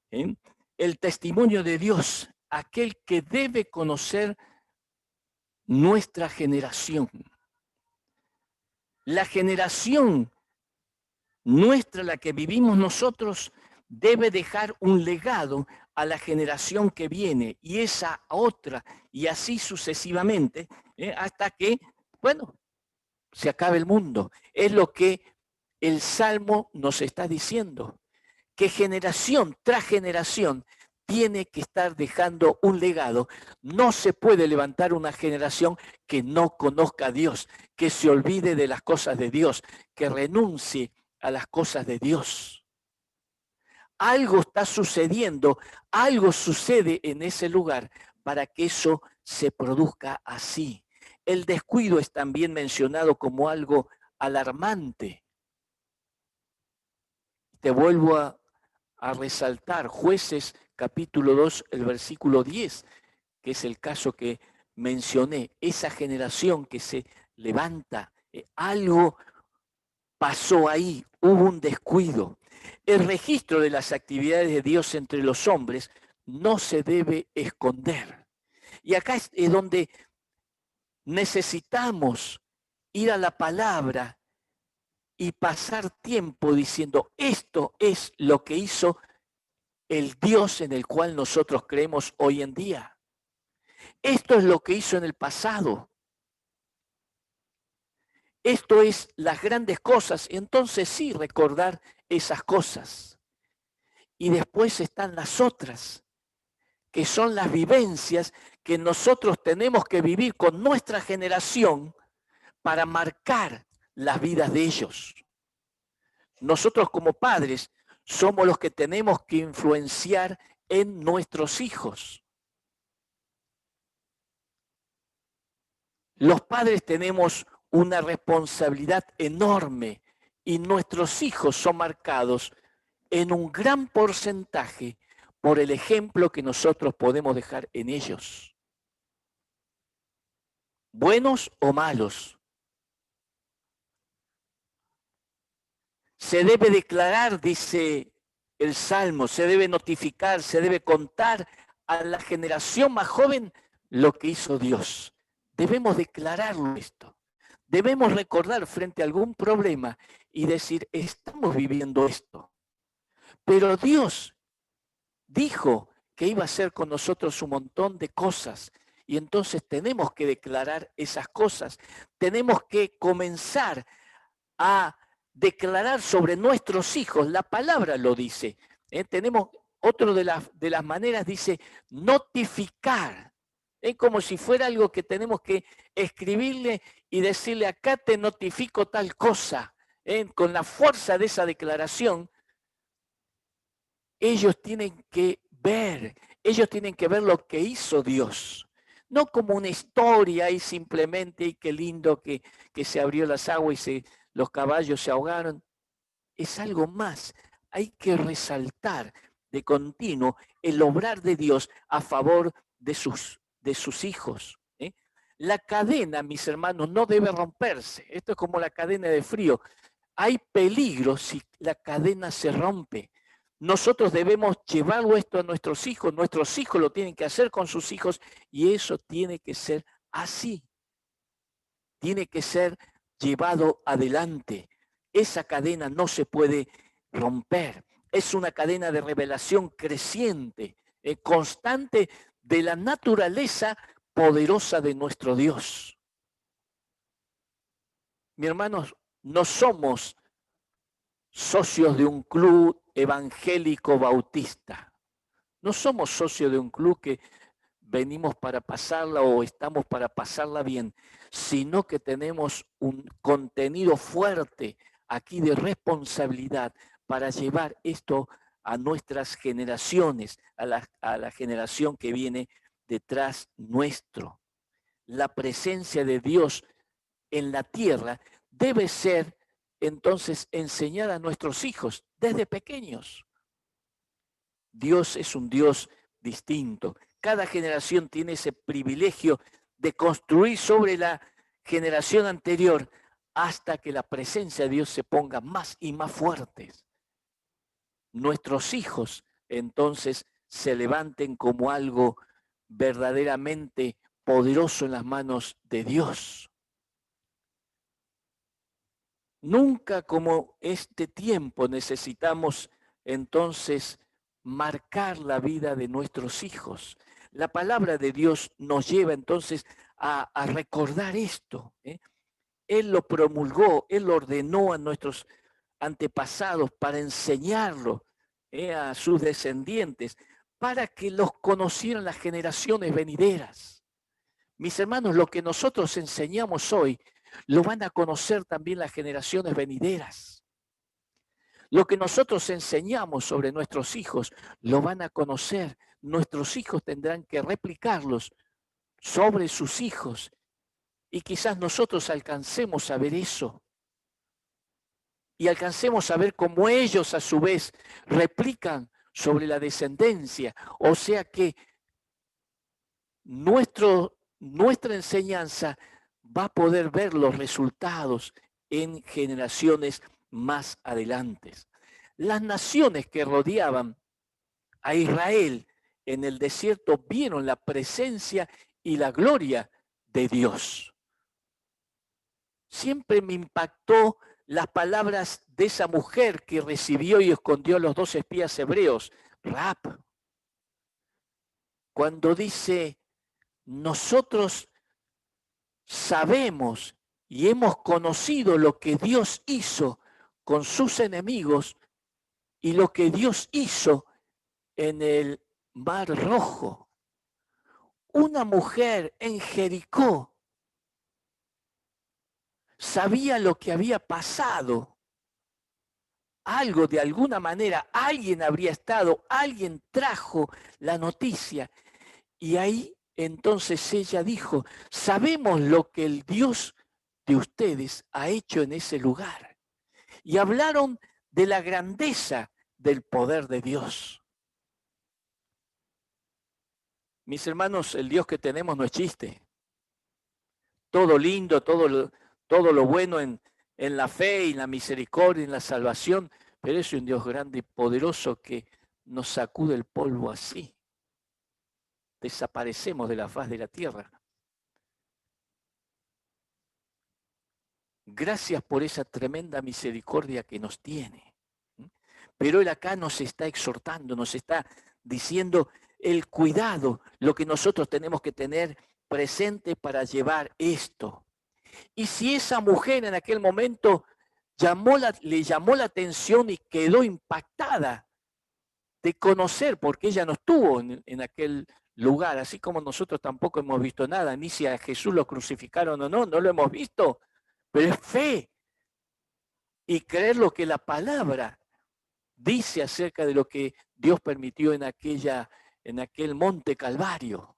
El testimonio de Dios, aquel que debe conocer nuestra generación. La generación nuestra, la que vivimos nosotros, debe dejar un legado a la generación que viene y esa otra, y así sucesivamente, hasta que, bueno, se acabe el mundo. Es lo que el Salmo nos está diciendo, que generación tras generación tiene que estar dejando un legado. No se puede levantar una generación que no conozca a Dios, que se olvide de las cosas de Dios, que renuncie a las cosas de Dios. Algo está sucediendo, algo sucede en ese lugar para que eso se produzca así. El descuido es también mencionado como algo alarmante. Te vuelvo a resaltar, Jueces capítulo 2, el versículo 10, que es el caso que mencioné, esa generación que se levanta, algo pasó ahí, hubo un descuido. El registro de las actividades de Dios entre los hombres no se debe esconder. Y acá es donde necesitamos ir a la palabra y pasar tiempo diciendo, esto es lo que hizo el Dios en el cual nosotros creemos hoy en día. Esto es lo que hizo en el pasado. Esto es las grandes cosas. Entonces sí, recordar esas cosas. Y después están las otras, que son las vivencias que nosotros tenemos que vivir con nuestra generación para marcar las vidas de ellos. Nosotros como padres somos los que tenemos que influenciar en nuestros hijos. Los padres tenemos una responsabilidad enorme y nuestros hijos son marcados en un gran porcentaje por el ejemplo que nosotros podemos dejar en ellos. Buenos o malos. Se debe declarar, dice el Salmo, se debe notificar, se debe contar a la generación más joven lo que hizo Dios. Debemos declararlo esto. Debemos recordar frente a algún problema y decir, estamos viviendo esto. Pero Dios dijo que iba a hacer con nosotros un montón de cosas. Y entonces tenemos que declarar esas cosas. Tenemos que comenzar a declarar sobre nuestros hijos. La palabra lo dice. Tenemos otro de las maneras, dice notificar. Es como si fuera algo que tenemos que escribirle y decirle, acá te notifico tal cosa. Con la fuerza de esa declaración, ellos tienen que ver lo que hizo Dios. No como una historia y simplemente, y qué lindo que se abrió las aguas y los caballos se ahogaron. Es algo más. Hay que resaltar de continuo el obrar de Dios a favor de sus hijos. La cadena, mis hermanos, no debe romperse. Esto es como la cadena de frío. Hay peligro si la cadena se rompe. nosotros debemos llevarlo esto a nuestros hijos lo tienen que hacer con sus hijos y eso tiene que ser así. Tiene que ser llevado adelante. Esa cadena no se puede romper. Es una cadena de revelación creciente, constante de la naturaleza poderosa de nuestro Dios. Mis hermanos, no somos socios de un club evangélico bautista. No somos socios de un club que venimos para pasarla o estamos para pasarla bien, sino que tenemos un contenido fuerte aquí de responsabilidad para llevar esto a nuestras generaciones, a la generación que viene detrás nuestro. La presencia de Dios en la tierra debe ser entonces enseñada a nuestros hijos desde pequeños. Dios es un Dios distinto. Cada generación tiene ese privilegio de construir sobre la generación anterior hasta que la presencia de Dios se ponga más y más fuertes. Nuestros hijos entonces se levanten como algo verdaderamente poderoso en las manos de Dios. Nunca como este tiempo necesitamos entonces marcar la vida de nuestros hijos. La palabra de Dios nos lleva entonces a recordar esto. Él lo promulgó, Él lo ordenó a nuestros antepasados para enseñarlo a sus descendientes, para que los conocieran las generaciones venideras. Mis hermanos, lo que nosotros enseñamos hoy, lo van a conocer también las generaciones venideras. Lo que nosotros enseñamos sobre nuestros hijos, lo van a conocer. Nuestros hijos tendrán que replicarlos sobre sus hijos. Y quizás nosotros alcancemos a ver eso. Y alcancemos a ver cómo ellos a su vez replican sobre la descendencia. O sea que nuestra enseñanza va a poder ver los resultados en generaciones más adelante. Las naciones que rodeaban a Israel en el desierto vieron la presencia y la gloria de Dios. Siempre me impactó las palabras de esa mujer que recibió y escondió a los 2 espías hebreos, Rahab, cuando dice: nosotros sabemos y hemos conocido lo que Dios hizo con sus enemigos y lo que Dios hizo en el Mar Rojo. Una mujer en Jericó sabía lo que había pasado. Algo, de alguna manera, alguien habría estado, alguien trajo la noticia. Y ahí entonces ella dijo: sabemos lo que el Dios de ustedes ha hecho en ese lugar. Y hablaron de la grandeza del poder de Dios. Mis hermanos, el Dios que tenemos no es chiste. Todo lindo, todo lo bueno en la fe y en la misericordia y en la salvación, pero es un Dios grande y poderoso que nos sacude el polvo así. Desaparecemos de la faz de la tierra. Gracias por esa tremenda misericordia que nos tiene. Pero Él acá nos está exhortando, nos está diciendo el cuidado, lo que nosotros tenemos que tener presente para llevar esto. Y si esa mujer en aquel momento le llamó la atención y quedó impactada de conocer, porque ella no estuvo en aquel lugar, así como nosotros tampoco hemos visto nada, ni si a Jesús lo crucificaron o no, no lo hemos visto, pero es fe y creer lo que la palabra dice acerca de lo que Dios permitió en aquel monte Calvario.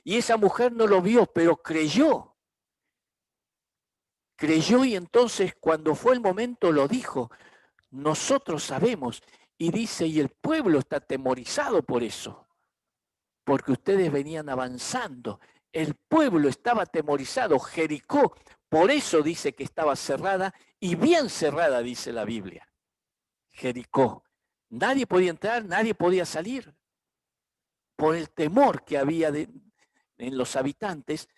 Y esa mujer no lo vio, pero creyó. Creyó y entonces cuando fue el momento lo dijo. Nosotros sabemos. Y dice, y el pueblo está atemorizado por eso. Porque ustedes venían avanzando. El pueblo estaba atemorizado. Jericó, por eso dice que estaba cerrada y bien cerrada, dice la Biblia. Jericó. Nadie podía entrar, nadie podía salir, por el temor que había en los habitantes,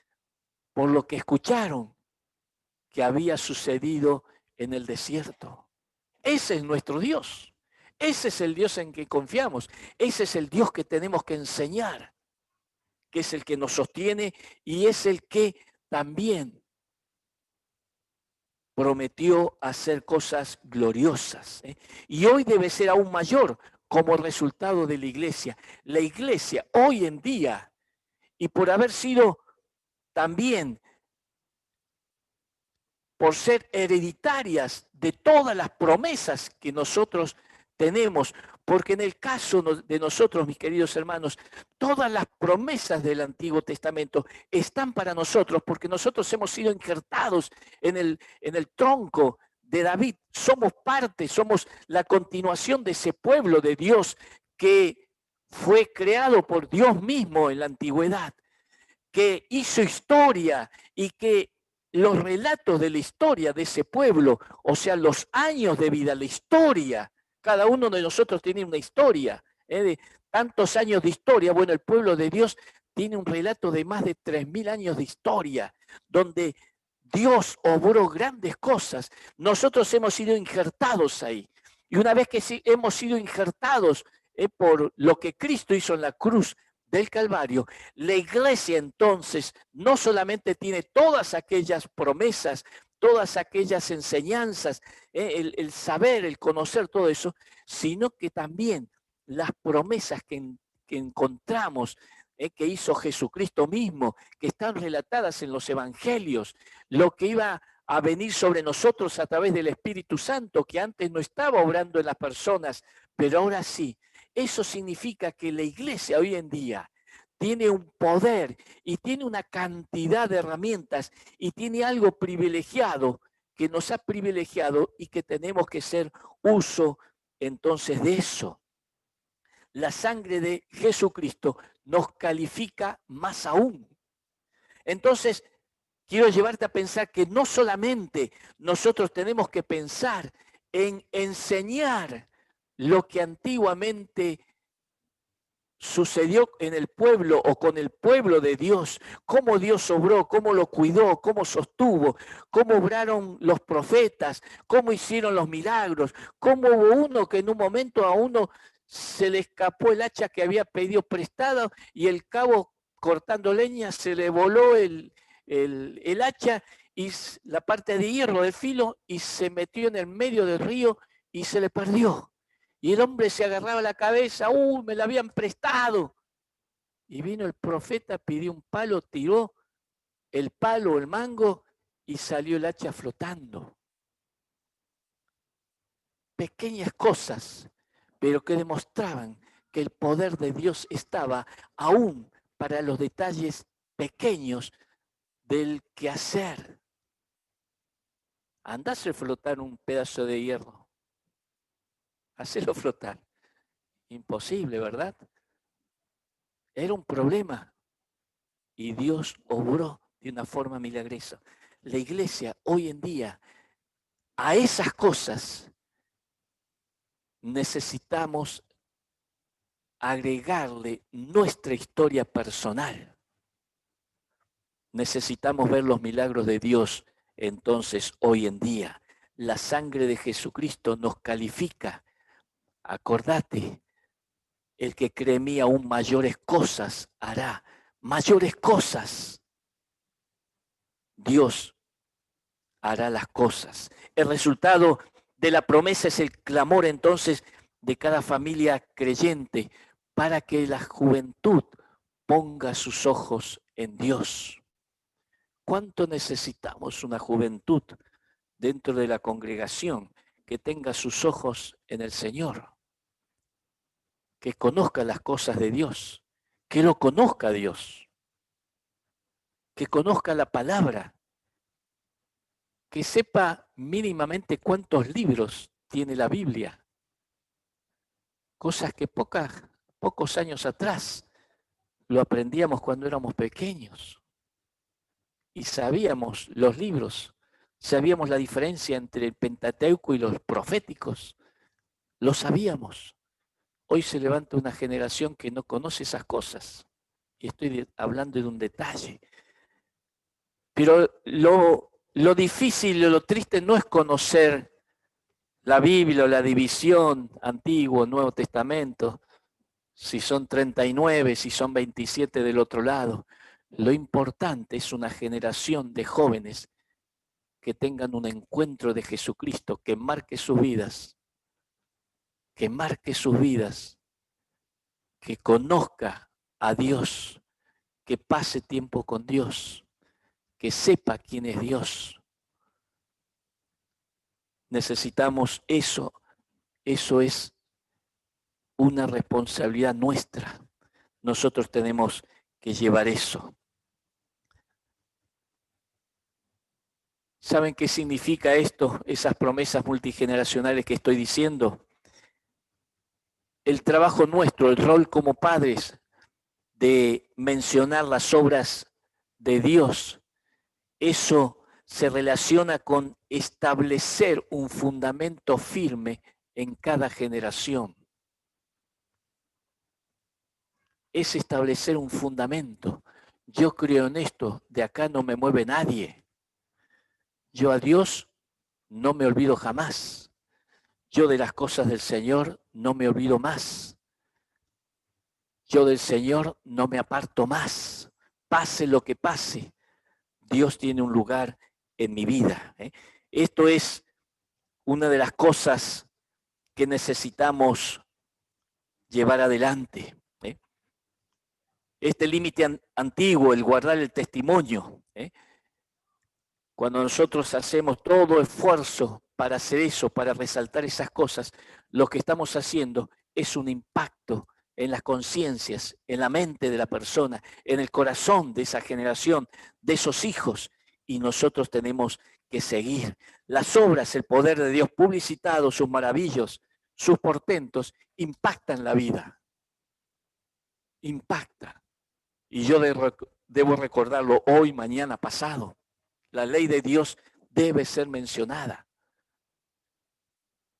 por lo que escucharon que había sucedido en el desierto. Ese es nuestro Dios. Ese es el Dios en que confiamos. Ese es el Dios que tenemos que enseñar, que es el que nos sostiene y es el que también prometió hacer cosas gloriosas. Y hoy debe ser aún mayor como resultado de la iglesia. La iglesia hoy en día, y por haber sido también, por ser hereditarias de todas las promesas que nosotros tenemos, porque en el caso de nosotros, mis queridos hermanos, todas las promesas del Antiguo Testamento están para nosotros, porque nosotros hemos sido injertados en el tronco de David. Somos parte, somos la continuación de ese pueblo de Dios que fue creado por Dios mismo en la antigüedad, que hizo historia y que los relatos de la historia de ese pueblo, o sea, los años de vida, la historia, cada uno de nosotros tiene una historia, de tantos años de historia. Bueno, el pueblo de Dios tiene un relato de más de 3000 años de historia, donde Dios obró grandes cosas. Nosotros hemos sido injertados ahí. Y una vez que hemos sido injertados por lo que Cristo hizo en la cruz del Calvario, la iglesia entonces no solamente tiene todas aquellas promesas, todas aquellas enseñanzas, el saber, el conocer todo eso, sino que también las promesas que encontramos, que hizo Jesucristo mismo, que están relatadas en los evangelios, lo que iba a venir sobre nosotros a través del Espíritu Santo, que antes no estaba obrando en las personas, pero ahora sí. Eso significa que la iglesia hoy en día tiene un poder y tiene una cantidad de herramientas y tiene algo privilegiado que nos ha privilegiado y que tenemos que hacer uso entonces de eso. La sangre de Jesucristo nos califica más aún. Entonces, quiero llevarte a pensar que no solamente nosotros tenemos que pensar en enseñar lo que antiguamente sucedió en el pueblo o con el pueblo de Dios, cómo Dios obró, cómo lo cuidó, cómo sostuvo, cómo obraron los profetas, cómo hicieron los milagros, cómo hubo uno que en un momento a uno se le escapó el hacha que había pedido prestado y el cabo cortando leña se le voló el hacha y la parte de hierro del filo y se metió en el medio del río y se le perdió. Y el hombre se agarraba la cabeza, me la habían prestado. Y vino el profeta, pidió un palo, tiró el palo, el mango, y salió el hacha flotando. Pequeñas cosas, pero que demostraban que el poder de Dios estaba aún para los detalles pequeños del quehacer. Andá a hacer flotar un pedazo de hierro. Hacerlo flotar. Imposible, ¿verdad? Era un problema. Y Dios obró de una forma milagrosa. La iglesia hoy en día, a esas cosas, necesitamos agregarle nuestra historia personal. Necesitamos ver los milagros de Dios. Entonces, hoy en día, la sangre de Jesucristo nos califica. Acordate, el que cree en mí aún mayores cosas hará. Mayores cosas. Dios hará las cosas. El resultado de la promesa es el clamor entonces de cada familia creyente para que la juventud ponga sus ojos en Dios. ¿Cuánto necesitamos una juventud dentro de la congregación que tenga sus ojos en el Señor? Que conozca las cosas de Dios, que lo conozca Dios, que conozca la palabra, que sepa mínimamente cuántos libros tiene la Biblia. Cosas que pocos años atrás lo aprendíamos cuando éramos pequeños. Y sabíamos los libros, sabíamos la diferencia entre el Pentateuco y los proféticos. Lo sabíamos. Hoy se levanta una generación que no conoce esas cosas. Y estoy hablando de un detalle. Pero lo difícil o lo triste no es conocer la Biblia o la división, Antiguo, Nuevo Testamento, si son 39, si son 27 del otro lado. Lo importante es una generación de jóvenes que tengan un encuentro de Jesucristo, que marque sus vidas, que conozca a Dios, que pase tiempo con Dios, que sepa quién es Dios. Necesitamos eso. Eso es una responsabilidad nuestra. Nosotros tenemos que llevar eso. ¿Saben qué significa esto? Esas promesas multigeneracionales que estoy diciendo. El trabajo nuestro, el rol como padres de mencionar las obras de Dios, eso se relaciona con establecer un fundamento firme en cada generación. Es establecer un fundamento. Yo creo en esto, de acá no me mueve nadie. Yo a Dios no me olvido jamás. Yo de las cosas del Señor no me olvido más. Yo del Señor no me aparto más. Pase lo que pase, Dios tiene un lugar en mi vida. Esto es una de las cosas que necesitamos llevar adelante. Este límite antiguo, el guardar el testimonio. Cuando nosotros hacemos todo esfuerzo para hacer eso, para resaltar esas cosas, lo que estamos haciendo es un impacto en las conciencias, en la mente de la persona, en el corazón de esa generación, de esos hijos. Y nosotros tenemos que seguir. Las obras, el poder de Dios publicitado, sus maravillas, sus portentos, impactan la vida. Impacta. Y yo debo recordarlo hoy, mañana, pasado. La ley de Dios debe ser mencionada.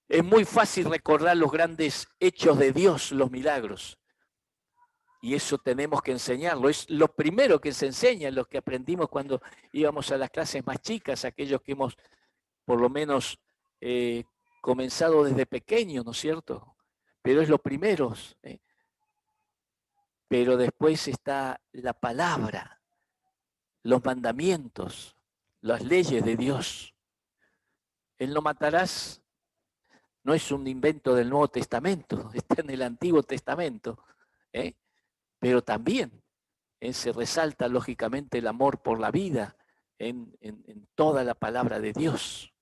Es muy fácil recordar los grandes hechos de Dios, los milagros. Y eso tenemos que enseñarlo. Es lo primero que se enseña, lo que aprendimos cuando íbamos a las clases más chicas, aquellos que hemos por lo menos comenzado desde pequeños, ¿no es cierto? Pero es lo primero. Pero después está la palabra, los mandamientos, las leyes de Dios. El no matarás no es un invento del Nuevo Testamento, está en el Antiguo Testamento, pero también se resalta lógicamente el amor por la vida en toda la palabra de Dios.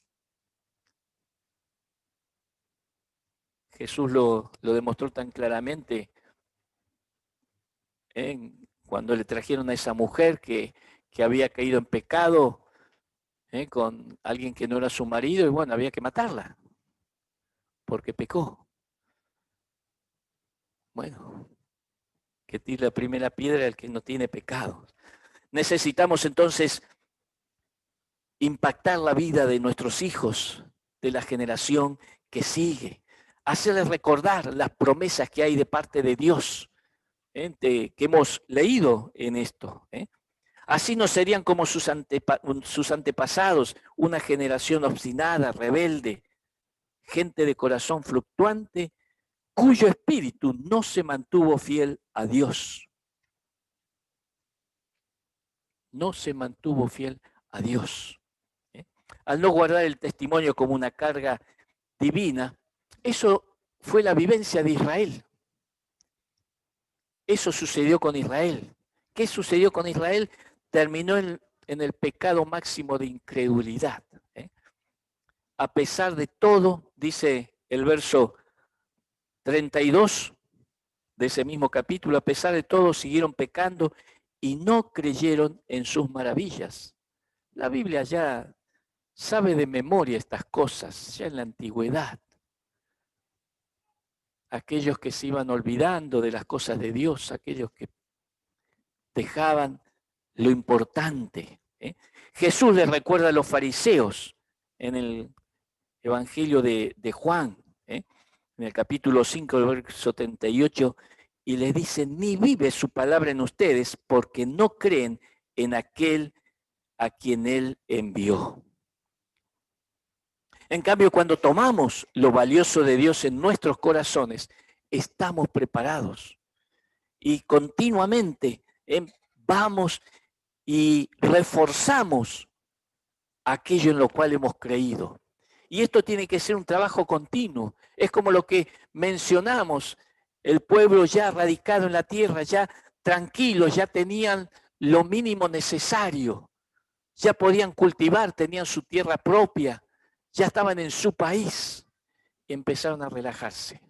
Jesús lo demostró tan claramente cuando le trajeron a esa mujer que había caído en pecado con alguien que no era su marido, y bueno, había que matarla porque pecó. Bueno, que tire la primera piedra el que no tiene pecado. Necesitamos entonces impactar la vida de nuestros hijos, de la generación que sigue, hacerles recordar las promesas que hay de parte de Dios, que hemos leído en esto. Así no serían como sus antepasados, una generación obstinada, rebelde, gente de corazón fluctuante, cuyo espíritu no se mantuvo fiel a Dios. No se mantuvo fiel a Dios. Al no guardar el testimonio como una carga divina, eso fue la vivencia de Israel. Eso sucedió con Israel. ¿Qué sucedió con Israel? Terminó en el pecado máximo de incredulidad. A pesar de todo, dice el verso 32 de ese mismo capítulo, a pesar de todo siguieron pecando y no creyeron en sus maravillas. La Biblia ya sabe de memoria estas cosas, ya en la antigüedad. Aquellos que se iban olvidando de las cosas de Dios, aquellos que dejaban lo importante. Jesús les recuerda a los fariseos en el Evangelio de Juan. en el capítulo 5, el verso 38, y les dice, ni vive su palabra en ustedes porque no creen en aquel a quien Él envió. En cambio, cuando tomamos lo valioso de Dios en nuestros corazones, estamos preparados y continuamente vamos y reforzamos aquello en lo cual hemos creído. Y esto tiene que ser un trabajo continuo. Es como lo que mencionamos, el pueblo ya radicado en la tierra, ya tranquilos, ya tenían lo mínimo necesario, ya podían cultivar, tenían su tierra propia, ya estaban en su país y empezaron a relajarse.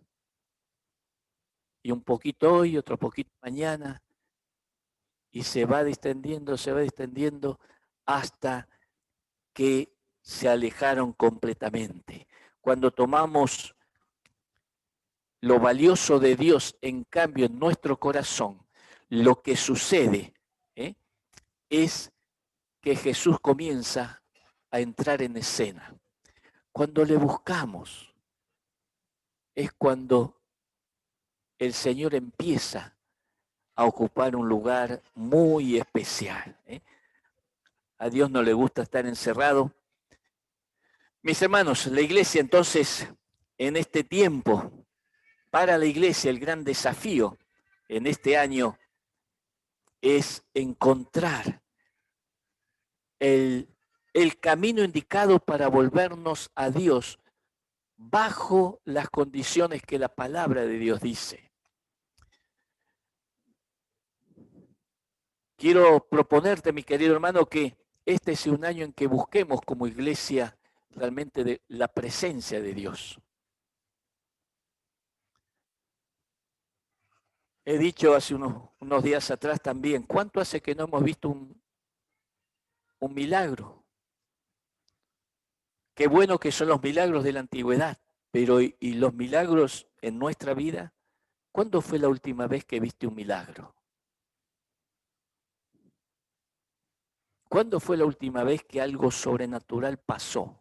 Y un poquito hoy, otro poquito mañana, y se va distendiendo hasta que se alejaron completamente. Cuando tomamos lo valioso de Dios, en cambio, en nuestro corazón, lo que sucede es que Jesús comienza a entrar en escena. Cuando le buscamos, es cuando el Señor empieza a ocupar un lugar muy especial. A Dios no le gusta estar encerrado. Mis hermanos, la iglesia entonces, en este tiempo, para la iglesia el gran desafío en este año es encontrar el camino indicado para volvernos a Dios bajo las condiciones que la palabra de Dios dice. Quiero proponerte, mi querido hermano, que este sea un año en que busquemos como iglesia realmente de la presencia de Dios. He dicho hace unos días atrás también, ¿cuánto hace que no hemos visto un milagro? Qué bueno que son los milagros de la antigüedad, pero ¿y los milagros en nuestra vida? ¿Cuándo fue la última vez que viste un milagro? ¿Cuándo fue la última vez que algo sobrenatural pasó?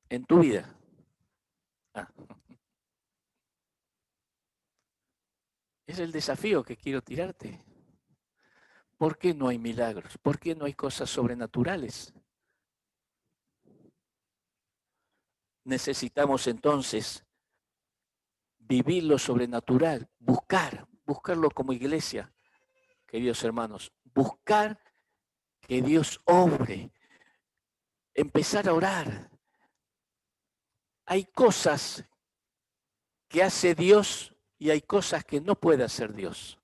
En tu vida. Es el desafío que quiero tirarte. ¿Por qué no hay milagros? ¿Por qué no hay cosas sobrenaturales? Necesitamos entonces vivir lo sobrenatural, buscarlo como iglesia, queridos hermanos, buscar que Dios obre, empezar a orar. Hay cosas que hace Dios y hay cosas que no puede hacer Dios.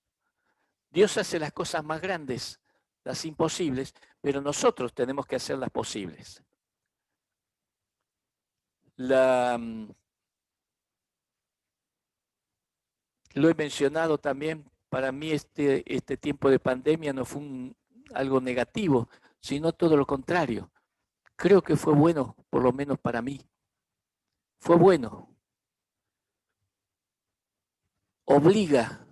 Dios hace las cosas más grandes, las imposibles, pero nosotros tenemos que hacer las posibles. Lo he mencionado también, para mí este tiempo de pandemia no fue algo negativo, sino todo lo contrario. Creo que fue bueno, por lo menos para mí. Fue bueno. Obliga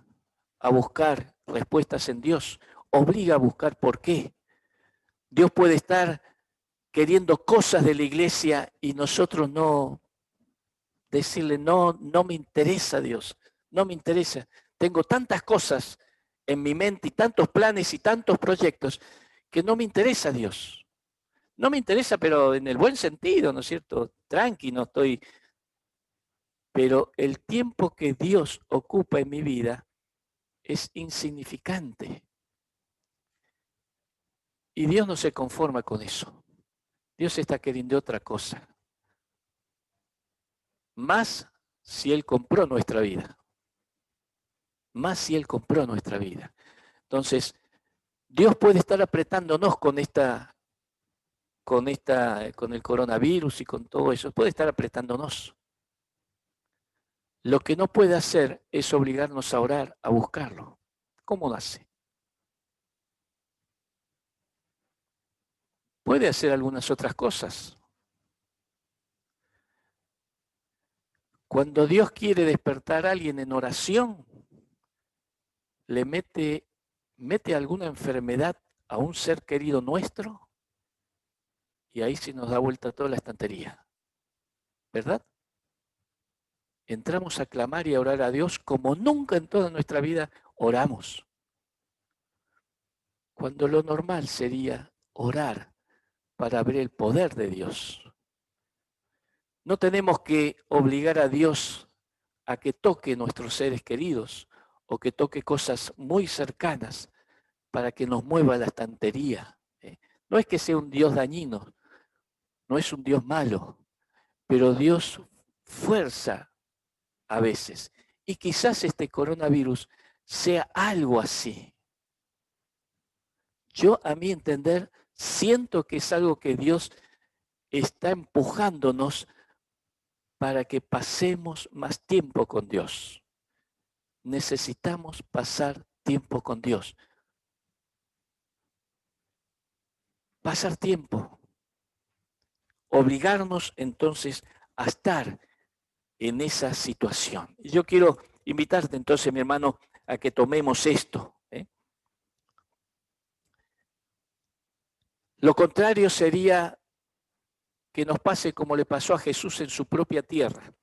a buscar respuestas en Dios, obliga a buscar por qué. Dios puede estar queriendo cosas de la iglesia y nosotros no decirle, no me interesa Dios, no me interesa. Tengo tantas cosas en mi mente y tantos planes y tantos proyectos que no me interesa Dios. No me interesa, pero en el buen sentido, ¿no es cierto? Tranqui, no estoy. Pero el tiempo que Dios ocupa en mi vida es insignificante. Y Dios no se conforma con eso. Dios está queriendo otra cosa. Más si Él compró nuestra vida. Más si Él compró nuestra vida. Entonces, Dios puede estar apretándonos con el coronavirus y con todo eso. Puede estar apretándonos. Lo que no puede hacer es obligarnos a orar, a buscarlo. ¿Cómo lo hace? Puede hacer algunas otras cosas. Cuando Dios quiere despertar a alguien en oración, le mete alguna enfermedad a un ser querido nuestro y ahí se nos da vuelta toda la estantería, ¿verdad? Entramos a clamar y a orar a Dios como nunca en toda nuestra vida oramos. Cuando lo normal sería orar para ver el poder de Dios. No tenemos que obligar a Dios a que toque nuestros seres queridos o que toque cosas muy cercanas para que nos mueva la estantería. No es que sea un Dios dañino, no es un Dios malo, pero Dios fuerza a veces. Y quizás este coronavirus sea algo así. Yo, a mi entender, siento que es algo que Dios está empujándonos para que pasemos más tiempo con Dios. Necesitamos pasar tiempo con Dios. Pasar tiempo. Obligarnos entonces a estar en esa situación. Y yo quiero invitarte entonces, mi hermano, a que tomemos esto. Lo contrario sería que nos pase como le pasó a Jesús en su propia tierra,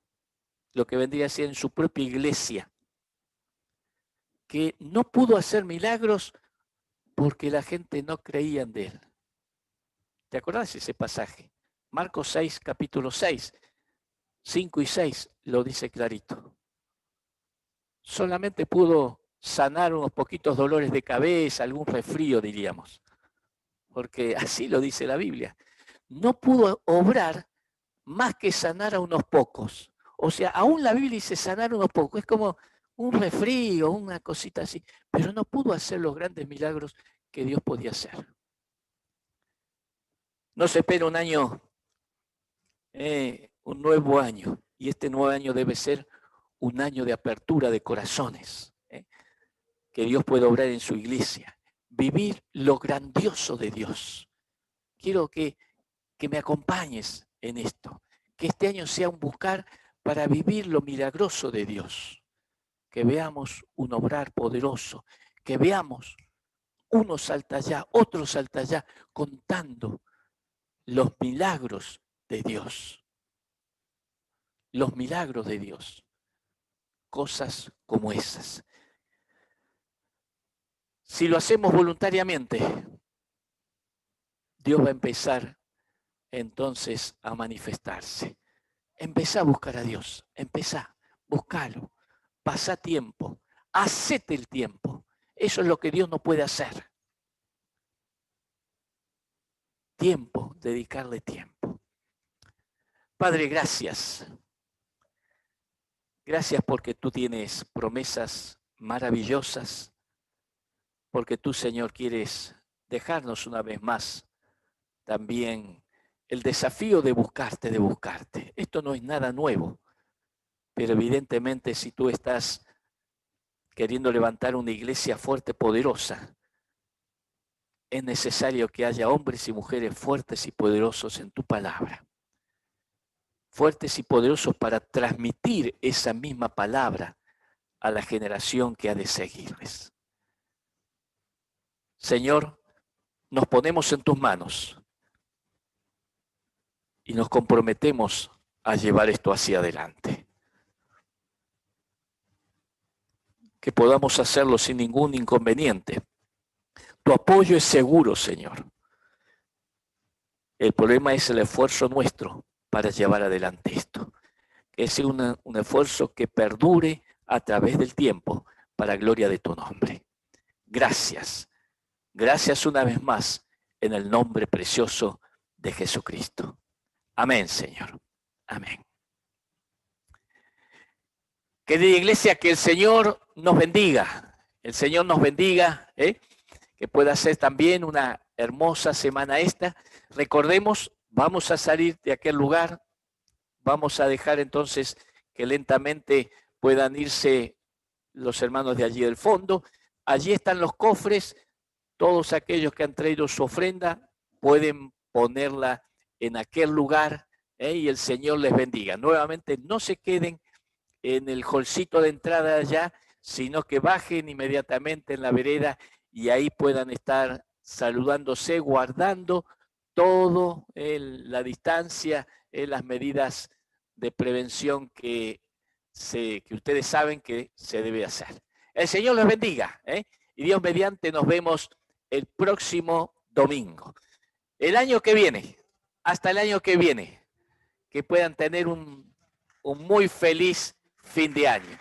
lo que vendría a ser en su propia iglesia, que no pudo hacer milagros porque la gente no creía de él. ¿Te acordás de ese pasaje? Marcos 6, capítulo 6, 5 y 6 lo dice clarito. Solamente pudo sanar unos poquitos dolores de cabeza, algún resfrío diríamos, porque así lo dice la Biblia. No pudo obrar más que sanar a unos pocos. O sea, aún la Biblia dice sanar a unos pocos, es como un resfrío, una cosita así, pero no pudo hacer los grandes milagros que Dios podía hacer. No se espera un año, un nuevo año, y este nuevo año debe ser un año de apertura de corazones, que Dios puede obrar en su iglesia, vivir lo grandioso de Dios. Quiero que me acompañes en esto, que este año sea un buscar para vivir lo milagroso de Dios, que veamos un obrar poderoso, que veamos uno salta allá, otro salta allá, contando los milagros de Dios. Los milagros de Dios. Cosas como esas. Si lo hacemos voluntariamente, Dios va a empezar entonces a manifestarse. Empezá a buscar a Dios, empezá, buscalo, pasá tiempo, hacete el tiempo. Eso es lo que Dios no puede hacer. Tiempo, dedicarle tiempo. Padre, gracias. Gracias porque tú tienes promesas maravillosas, porque tú, Señor, quieres dejarnos una vez más también el desafío de buscarte, de buscarte. Esto no es nada nuevo, pero evidentemente si tú estás queriendo levantar una iglesia fuerte, poderosa, es necesario que haya hombres y mujeres fuertes y poderosos en tu palabra. Fuertes y poderosos para transmitir esa misma palabra a la generación que ha de seguirles. Señor, nos ponemos en tus manos y nos comprometemos a llevar esto hacia adelante. Que podamos hacerlo sin ningún inconveniente. Tu apoyo es seguro, Señor. El problema es el esfuerzo nuestro para llevar adelante esto. Que sea un esfuerzo que perdure a través del tiempo para gloria de tu nombre. Gracias. Gracias una vez más en el nombre precioso de Jesucristo. Amén, Señor. Amén. Querida iglesia, que el Señor nos bendiga. El Señor nos bendiga, que pueda ser también una hermosa semana esta. Recordemos, vamos a salir de aquel lugar. Vamos a dejar entonces que lentamente puedan irse los hermanos de allí del fondo. Allí están los cofres. Todos aquellos que han traído su ofrenda pueden ponerla en aquel lugar, y el Señor les bendiga. Nuevamente, no se queden en el holcito de entrada allá, sino que bajen inmediatamente en la vereda y ahí puedan estar saludándose, guardando todo la distancia, las medidas de prevención que ustedes saben que se debe hacer. El Señor los bendiga, y Dios mediante nos vemos el próximo domingo. El año que viene, hasta el año que viene, que puedan tener un muy feliz fin de año.